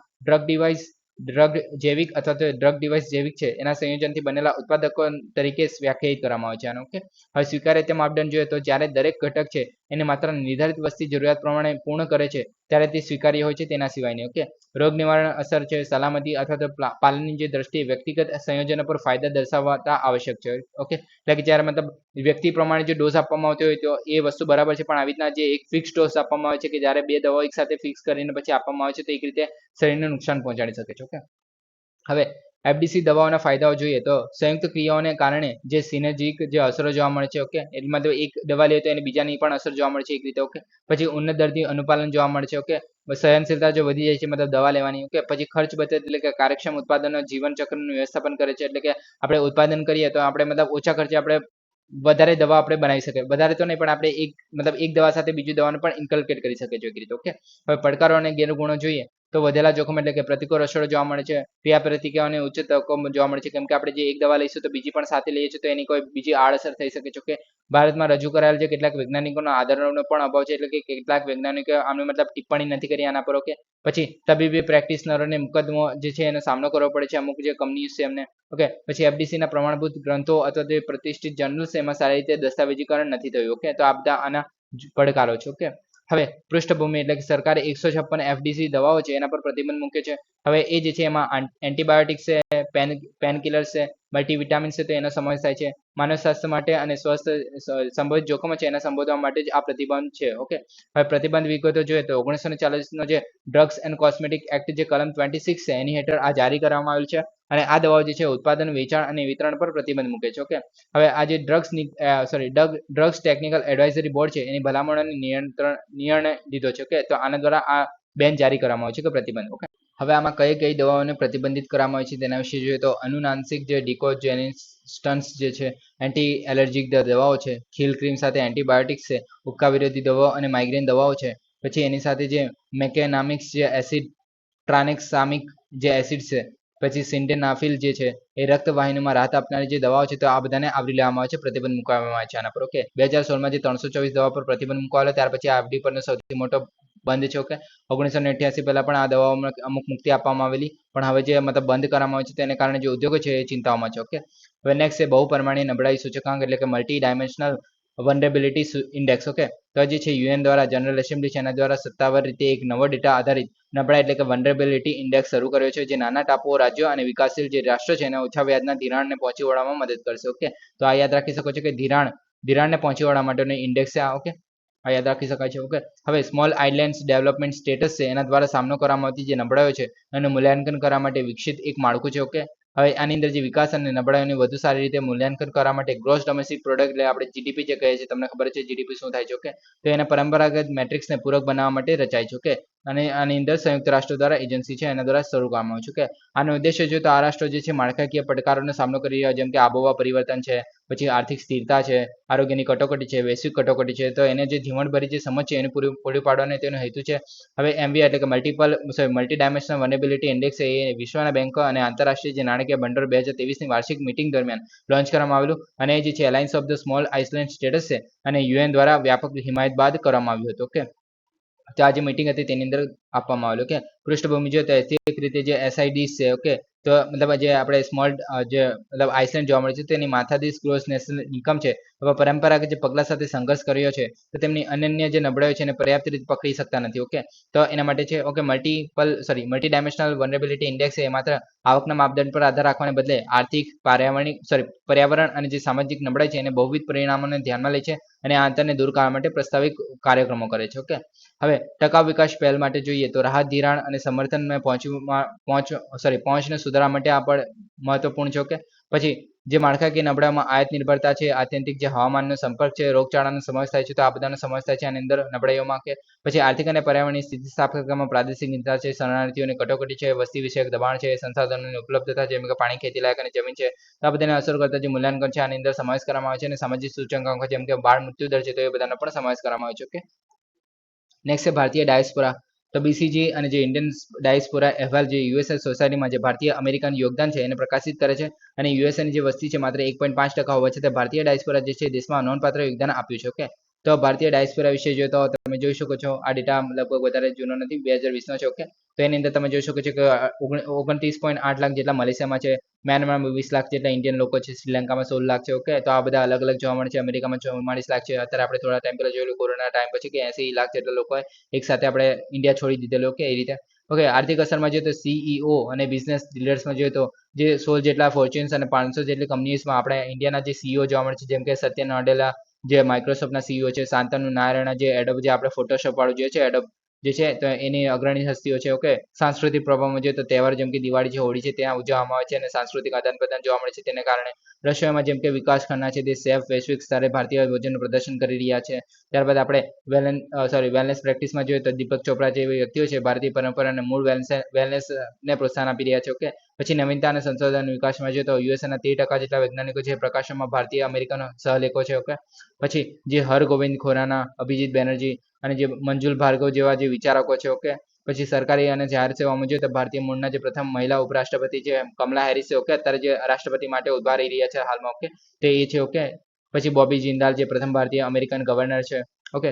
ડ્રગ જૈવિક અથવા તો ડ્રગ ડિવાઇસ જૈવિક છે એના સંયોજનથી બનેલા ઉત્પાદકો તરીકે વ્યાખ્યાયિત કરવામાં આવે છે આનો ઓકે હવે સ્વીકાર્યતા માપદંડ જોઈએ તો જ્યારે દરેક ઘટક છે એને માત્ર નિર્ધારિત વસ્તી જરૂરિયાત પ્રમાણે પૂર્ણ કરે છે ત્યારે તે સ્વીકાર્ય હોય છે તેના સિવાયની ઓકે રોગ નિવારણ અસર છે સલામતી અથવા તો પાલનની જે દ્રષ્ટિએ વ્યક્તિગત સંયોજનો પર ફાયદા દર્શાવતા આવશ્યક છે ઓકે એટલે કે જ્યારે મતલબ વ્યક્તિ પ્રમાણે જે ડોઝ આપવામાં આવતી હોય તો એ વસ્તુ બરાબર છે પણ આવી રીતના જે એક ફિક્સ ડોઝ આપવામાં આવે છે કે જ્યારે 2 દવાઓ એક સાથે ફિક્સ કરીને પછી આપવામાં આવે છે તો એક રીતે શરીરને નુકસાન પહોંચાડી શકે છે ઓકે હવે એફડીસી દવાઓના ફાયદાઓ જોઈએ તો સંયુક્ત ક્રિયાઓને કારણે જે સિનર્જીક જે અસરો જોવા મળે છે ઓકે એટલે મતલબ એક દવા લે તો એને બીજાની પણ અસર જોવા મળે છે એક રીતે ઓકે પછી ઉન્નત દર્દી અનુપાલન જોવા મળે છે ઓકે સહનશીલતા જો વધી જાય છે મતલબ દવા લેવાની ઓકે પછી ખર્ચ બચત એટલે કે કાર્યક્ષમ ઉત્પાદનનો જીવન ચક્રનું વ્યવસ્થાપન કરે છે એટલે કે આપણે ઉત્પાદન કરીએ તો આપણે મતલબ ઓછા ખર્ચે આપણે વધારે દવા આપણે બનાવી શકીએ વધારે તો નહીં પણ આપણે એક દવા સાથે બીજી દવાનું પણ ઇન્કલ્કેટ કરી શકીએ છીએ એક રીતે ઓકે હવે પડકારો અને ગેરગુણો જોઈએ તો વધેલા જોખમ એટલે કે પ્રતિકૂળ અસરો જોવા મળે છે, ક્રિયાપ્રતિક્રિયાઓની ઉચ્ચ તકો જોવા મળે છે, કેમ કે આપણે જે એક દવા લઈશું તો બીજી પણ સાથે લઈએ છીએ તો એની કોઈ બીજી આડઅસર થઈ શકે છે. કે ભારતમાં રજૂ કરાયેલ જે કેટલાક વૈજ્ઞાનિકોનો આધારનો પણ અભાવ છે, એટલે કે કેટલાક વૈજ્ઞાનિકો આનો મતલબ ટિપ્પણી નથી કરી આના પર. ઓકે, પછી તબીબી પ્રેક્ટિશનરોને મુકદ્દમો જે છે એનો સામનો કરવો પડે છે અમુક જે કંપનીઝ છે એમને. ઓકે, પછી એફડીસી ના પ્રમાણભૂત ગ્રંથો અથવા જે પ્રતિષ્ઠિત જર્નલ્સ એમાં સારી રીતે દસ્તાવેજીકરણ નથી થયું. ઓકે, તો આ બધા આના પડકારો છે. ઓકે, હવે પૃષ્ઠભૂમિ એટલે કે સરકારે 156 એફડીસી દવાઓ છે એના પર પ્રતિબંધ મૂક્યો છે. હવે એ જે છે એમાં એન્ટીબાયોટિક્સ છે, પેન કિલર્સ છે, મલ્ટીવિટામિન્સ છે, તો એનો સમાવેશ થાય છે. માનવ સ્વાસ્થ્ય માટે અને સ્વસ્થ સંભવિત જોખમો છે એના સંબોધવા માટે જ આ પ્રતિબંધ છે. ઓકે, હવે પ્રતિબંધ વિગતો જોઈએ તો 1940 નો જે ડ્રગ્સ એન્ડ કોસ્મેટિક એક્ટ જે કલમ 26 છે એની હેઠળ આ જારી કરવામાં આવેલ છે અને આ દવાઓ જે છે ઉત્પાદન, વેચાણ અને વિતરણ પર પ્રતિબંધ મૂકે છે. ઓકે, હવે આ જે ડ્રગ્સ ટેકનિકલ એડવાઇઝરી બોર્ડ છે એની ભલામણોની નિર્ણય લીધો છે. ઓકે, તો આના દ્વારા આ બેન જારી કરવામાં આવે છે કે પ્રતિબંધ. ઓકે, હવે આમાં કઈ કઈ દવાઓને પ્રતિબંધિત કરવામાં આવે છે તેના વિશે જોઈએ તો અનુનાસિક જે ડિકોજેનેસ્ટન્સ જે છે, એન્ટી એલર્જીક દવાઓ છે, ખીલ ક્રીમ સાથે એન્ટીબાયોટિક્સ છે, ઉબકા વિરોધી દવાઓ અને માઇગ્રેન દવાઓ છે. પછી એની સાથે જે મેકેનામિક્સ જે એસિડ ટ્રાનેક્સામિક જે એસિડ છે, પછી સિન્ડેનાફિલ જે છે એ રક્તવાહિનીમાં રાહત આપનારી જે દવાઓ છે તો આ બધાને આવરી લેવામાં આવે છે, પ્રતિબંધ મૂકવામાં આવે છે આના પર. ઓકે, 2016માં જે 324 દવા પર પ્રતિબંધ મૂકવામાં આવ્યો ત્યાર પછી આ એફડી પરનો સૌથી મોટો બંધ છે. ઓકે, 1988 પહેલા પણ આ દવાઓમાં અમુક મુક્તિ આપવામાં આવેલી, પણ હવે જે મતલબ બંધ કરવામાં આવે છે તેને કારણે જે ઉદ્યોગો છે એ ચિંતાઓમાં છે. ઓકે, હવે નેક્સ્ટ છે બહુપરિમાણીય નબળાઈ સૂચકાંક એટલે કે મલ્ટી ડાયમેન્શનલ વનરેબિલિટી ઇન્ડેક્સ. ઓકે, તો જે છે યુએન દ્વારા જનરલ એસેમ્બલી છે એના દ્વારા સત્તાવાર રીતે એક નવો ડેટા આધારિત નબળાઈ એટલે કે વનરેબિલિટી ઇન્ડેક્સ શરૂ કર્યો છે, જે નાના ટાપુઓ, રાજ્યો અને વિકાસશીલ જે રાષ્ટ્રો છે એને ઓછા વ્યાજના ધિરાણને પહોંચી વળવામાં મદદ કરશે. ઓકે, તો આ યાદ રાખી શકો છો કે ધિરાણને પહોંચી વળવા માટેનો ઇન્ડેક્સ છે આ. ઓકે, આ યાદ રાખી શકાય છે. ઓકે, હવે સ્મોલ આઇલેન્ડ્સ ડેવલપમેન્ટ સ્ટેટસ છે એના દ્વારા સામનો કરવામાં આવતી જે નબળાઈઓ છે એનું મૂલ્યાંકન કરવા માટે વિકસિત એક માળખું છે. ઓકે, હવે આની અંદર જે વિકાસ અને નબળાઈઓને વધુ સારી રીતે મૂલ્યાંકન કરવા માટે ગ્રોસ ડોમેસ્ટિક પ્રોડક્ટ એટલે આપણે જીડીપી જે કહીએ છીએ, તમને ખબર છે જીડીપી શું થાય છે. ઓકે, તો એના પરંપરાગત મેટ્રિક્સને પૂરક બનાવવા માટે રચાય છે. ઓકે, અને આની અંદર સંયુક્ત રાષ્ટ્ર દ્વારા એજન્સી છે એના દ્વારા શરૂ કરવામાં આવ્યું છે. ઓકે, આનો ઉદ્દેશ્ય જોઈએ તો આ રાષ્ટ્રો જે છે માળખાકીય પડકારોનો સામનો કરી રહ્યા જેમ કે આબોહવા પરિવર્તન છે, પછી આર્થિક સ્થિરતા છે, આરોગ્યની કટોકટી છે, વૈશ્વિક કટોકટી છે, તો એને જે જીવનભરી જે સમજ છે એને પૂરી પાડવાનો તેનો હેતુ છે. હવે એમવી એટલે કે મલ્ટી ડાયમેન્શનલ વનેબિલિટી ઇન્ડેક્સ એ વિશ્વના બેંકો અને આંતરરાષ્ટ્રીય જે નાણાકીય ભંડોળ 2023ની વાર્ષિક મીટિંગ દરમિયાન લોન્ચ કરવામાં આવેલું અને જે છે alliance of the small Iceland status છે અને યુએન દ્વારા વ્યાપક હિમાયત બાદ કરવામાં આવ્યું હતું. ઓકે, તો આ જે મીટિંગ હતી તેની અંદર આપવામાં આવેલું. ઓકે, પૃષ્ઠભૂમિ જોઈએ તો ઐતિહાસિક રીતે જે એસઆઈડીસ છે. ઓકે, તો મતલબ જે આપણે સ્મોલ જે મતલબ આઇસલેન્ડ જોવા મળે છે તેની માથાદીઠ ગ્રોસ નેશનલ ઇન્કમ છે હવે પરંપરાગત જે પગલા સાથે સંઘર્ષ કર્યો છે તો તેમની અનન્ય જે નબળાઈઓ છે એને પર્યાપ્ત રીતે પકડી શકતા નથી. ઓકે, તો એના માટે છે ઓકે મલ્ટી ડાયમેન્શનલ વનરેબિલિટી ઇન્ડેક્સ એ માત્ર આવકના માપદંડ પર આધાર રાખવાને બદલે આર્થિક, પર્યાવરણ અને જે સામાજિક નબળાઈ છે એને બહુવિધ પરિણામોને ધ્યાનમાં લે છે અને આ અંતરને દૂર કરવા માટે પ્રસ્તાવિક કાર્યક્રમો કરે છે. ઓકે, હવે ટકાઉ વિકાસ પહેલ માટે જોઈએ તો રાહત, ધિરાણ અને સમર્થનને પહોંચને સુધારવા માટે આ પણ મહત્વપૂર્ણ છે. ઓકે, પછી જે માળખાકીય નબળાઈમાં આયાત નિર્ભરતા છે, આત્યંતિક જે હવામાનનો સંપર્ક છે, રોગચાળાનો સમાવેશ થાય છે, તો આ બધાનો સમાવેશ થાય છે આની અંદર નબળાઈઓમાં. કે પછી આર્થિક અને પર્યાવરણની સ્થિતિસ્થાપકતામાં પ્રાદેશિક ચિંતા છે, શરણાર્થીઓની કટોકટી છે, વસ્તી વિષયક દબાણ છે, સંસાધનોની ઉપલબ્ધતા જેમ કે પાણી, ખેતી લાયક અને જમીન છે, તો આ બધાને અસર કરતા જે મૂલ્યાંકન છે આની અંદર સમાવેશ કરવામાં આવે છે અને સામાજિક સૂચકાંકો જેમ કે બાળ મૃત્યુ દર છે તો એ બધાનો પણ સમાવેશ કરવામાં આવે છે. ઓકે, નેક્સ્ટ છે ભારતીય ડાયસ્પોરા. તો બીસીજી અને જે ઇન્ડિયન ડાયસ્પોરા અહેવાલ જે યુએસએ સોસાયટીમાં જે ભારતીય અમેરિકન યોગદાન છે એને પ્રકાશિત કરે છે અને યુએસએની જે વસ્તી છે માત્ર 1.5% હોવા છતાં ભારતીય ડાયસ્પોરા જે છે દેશમાં નોંધપાત્ર યોગદાન આપ્યું છે. ઓકે, તો ભારતીય ડાયસ્પોરા વિશે જોઈએ તો તમે જોઈ શકો છો આ ડેટા લગભગ વધારે જૂનો નથી, 2020નો છે. ઓકે, તો એની અંદર તમે જોઈ શકો છો કે 29.8 લાખ જેટલા મલેશિયામાં છે, મ્યાનમારમાં 20 લાખ જેટલા ઇન્ડિયન લોકો છે, શ્રીલંકામાં 16 લાખ છે. ઓકે, તો આ બધા અલગ અલગ જોવા મળે છે. અમેરિકામાં 44 લાખ છે. અત્યારે આપણે થોડા ટાઈમ પહેલા જોયેલું કોરોના ટાઈમ પછી કે 80 લાખ જેટલા લોકોએ એક સાથે આપણે ઇન્ડિયા છોડી દીધેલું. ઓકે, એ રીતે. ઓકે, આર્થિક અસરમાં જોઈએ તો સીઈઓ અને બિઝનેસ લીડર્સમાં જોઈએ તો જે 16 જેટલા ફોર્ચ્યુન્સ અને 500 જેટલી કંપનીઝમાં આપણે ઇન્ડિયાના જે સીઈઓ જોવા મળે છે જેમ કે સત્ય નાડેલા જે માઇક્રોસોફ્ટના સીઈઓ છે, શાંતનુ નારાયણ જે એડોબ જે આપણે ફોટોશોપ વાળું જે છે એડોબ જે છે તો એની અગ્રણી હસ્તીઓ છે. ઓકે, સાંસ્કૃતિક પ્રભાવમાં જોઈએ તો તહેવાર જેમ કે દિવાળી છે, હોળી છે ત્યાં ઉજવવામાં આવે છે અને સાંસ્કૃતિક આદાન પ્રદાન જોવા મળે છે તેને કારણે રશિયામાં જેમ કે વિકાસ ખન્ના છે તે સેફ વૈશ્વિક સ્તરે ભારતીય ભોજનનું પ્રદર્શન કરી રહ્યા છે. ત્યારબાદ આપણે વેલનેસ પ્રેક્ટિસમાં જોઈએ તો દીપક ચોપરા જેવી વ્યક્તિઓ છે ભારતીય પરંપરા અને મૂળ વેલનેસને પ્રોત્સાહન આપી રહ્યા છે. ઓકે, પછી નવીનતા અને સંશોધન વિકાસમાં જોઈએ તો યુએસએના 30% જેટલા વૈજ્ઞાનિકો છે પ્રકાશનમાં ભારતીય અમેરિકન સહલેખો છે. ઓકે, પછી જે હરગોવિંદ ખોરાના, અભિજીત બેનર્જી અને જે મંજુલ ભાર્ગવ જેવા જે વિચારકો છે. ઓકે, પછી સરકારી અને જાહેર સેવામાં જોઈએ તો ભારતીય મૂળના જે પ્રથમ મહિલા ઉપરાષ્ટ્રપતિ છે કમલા હેરિસ છે, ઓકે, અત્યારે જે રાષ્ટ્રપતિ માટે ઉભા રહી રહ્યા છે હાલમાં, ઓકે, તે એ છે, ઓકે. પછી બોબી જિંદાલ જે પ્રથમ ભારતીય અમેરિકન ગવર્નર છે, ઓકે.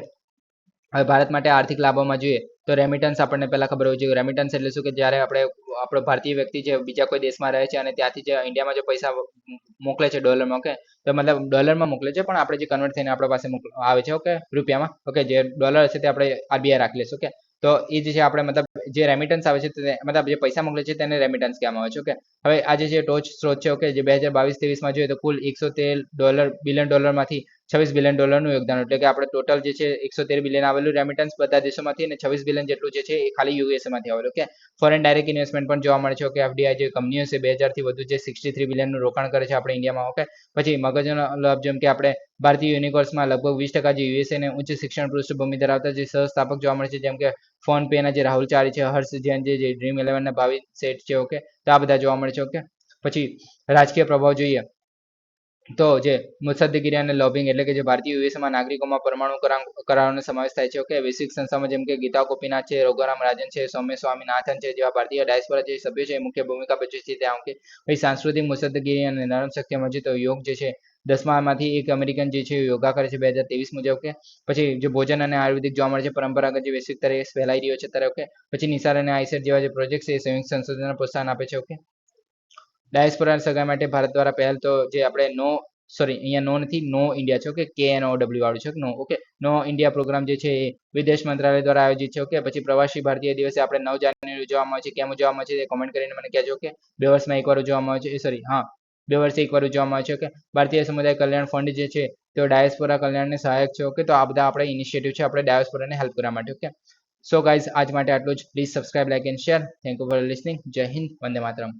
હવે ભારત માટે આર્થિક લાભોમાં જોઈએ તો રેમિટન્સ આપણને પહેલા ખબર હોવી જોઈએ. રેમિટન્સ એટલે શું કે જ્યારે આપણો ભારતીય વ્યક્તિ છે બીજા કોઈ દેશમાં રહે છે અને ત્યાંથી જે ઇન્ડિયામાં જે પૈસા મોકલે છે ડોલરમાં, ઓકે, તો મતલબ ડોલરમાં મોકલે છે પણ આપણે જે કન્વર્ટ થઈને આપણા પાસે આવે છે, ઓકે, રૂપિયામાં, ઓકે, જે ડોલર હશે તે આપણે આરબીઆઈ રાખી લેશું, ઓકે. તો એ જે છે આપણે મતલબ જે રેમિટન્સ આવે છે મતલબ જે પૈસા મોકલે છે તેને રેમિટન્સ કહેવામાં આવે છે, ઓકે. હવે આજે જે ટોચ સ્ત્રોત છે, ઓકે, જે 2022-23માં જોઈએ તો કુલ $113 બિલિયન ડોલરમાંથી $26 બિલિયન નું યોગદાન, એટલે કે આપણે ટોટલ જે છે 113 બિલિયન આવેલું રેમિટન્સ બધા દેશોમાંથી અને 26 બિલિયન જેટલું જે છે એ ખાલી યુએસએ માંથી આવેલું, ઓકે. ફોરેન ડાયરેક્ટ ઇન્વેસ્ટમેન્ટ પણ જોવા મળે છે, ઓકે. એફડીઆઈ જે કંપનીઓ છે 2000 થી વધુ જે 63 બિલિયનનું રોકાણ કરે છે આપણે ઇન્ડિયામાં, ઓકે. પછી મગજનો લાભ જેમ કે આપણે ભારતીય યુનિકોર્ન્સમાં લગભગ 20% જે યુએસએ ને ઉચ્ચ શિક્ષણ પૃષ્ઠભૂમિ ધરાવતા જે સહસ્થાપક જોવા મળે છે, જેમ કે ફોન પે ના જે રાહુલ ચારી છે, હર્ષ જૈન જે Dream11 ના ભાવિ શેઠ છે, ઓકે, તો આ બધા જોવા મળે છે, ઓકે. પછી રાજકીય પ્રભાવ જોઈએ તો જે મુત્સદ્દેગીરી અને લોબિંગ એટલે કે જે ભારતીય યુએસમાં નાગરિકોમાં પરમાણુ કરારનો સમાવેશ થાય છે, ઓકે. વૈશ્વિક સંસ્થામાં જેમ કે ગીતા ગોપીનાથ છે, રોગારામ રાજન છે, સૌમ્ય સ્વામીનાથન છે જેવા ભારતીય ડાયસ્પોરા જે સભ્યો છે એ મુખ્ય ભૂમિકા ભજવે છે ત્યાં, ઓકે. પછી સાંસ્કૃતિક મુત્સદ્દેગીરી અને નરમ શક્તિમાં જોઈએ તો યોગ જે છે 10માંથી એક અમેરિકન જે છે યોગા કરે છે 2023 મુજબ, ઓકે. પછી જે ભોજન અને આયુર્વેદિક જોવા મળે છે પરંપરાગત જે વૈશ્વિક સ્તરે ફેલાઈ રહ્યો છે ત્યારે, ઓકે. પછી નિસાર અને આઈસેટ જેવા જે પ્રોજેક્ટ છે એ સંયુક્ત સંશોધનને પ્રોત્સાહન આપે છે, ઓકે. ડાયસ્પોરા સગાઈ માટે ભારત દ્વારા પહેલ તો જે આપણે અહીંયા નો નથી, નો ઇન્ડિયા છે, ઓકે, KNOW વાળું છે, નો, ઓકે. નો ઇન્ડિયા પ્રોગ્રામ જે છે એ વિદેશ મંત્રાલય દ્વારા આયોજિત છે, ઓકે. પછી પ્રવાસી ભારતીય દિવસે આપણે 9 જાન્યુઆરી ઉજવવામાં આવે છે, કેમ ઉજવવામાં આવે છે તે કોમેન્ટ કરીને મને કહેજો, ઓકે. 2 વર્ષમાં એકવાર ઉજવવામાં આવે છે, સોરી, હા, 2 વર્ષે એકવાર ઉજવવામાં આવે છે, ઓકે. ભારતીય સમુદાય કલ્યાણ ફંડ જે છે તેઓ ડાયસ્પોરા કલ્યાણને સહાયક છે, ઓકે. તો આ બધા આપણે ઇનિશિયેટિવ છે આપણે ડાયસ્પોરાને હેલ્પ કરવા માટે, ઓકે. સો ગાઈઝ આજ માટે આટલું જ. Please subscribe, like and share. Thank you for listening. જય હિન્દ, વંદે માતરમ.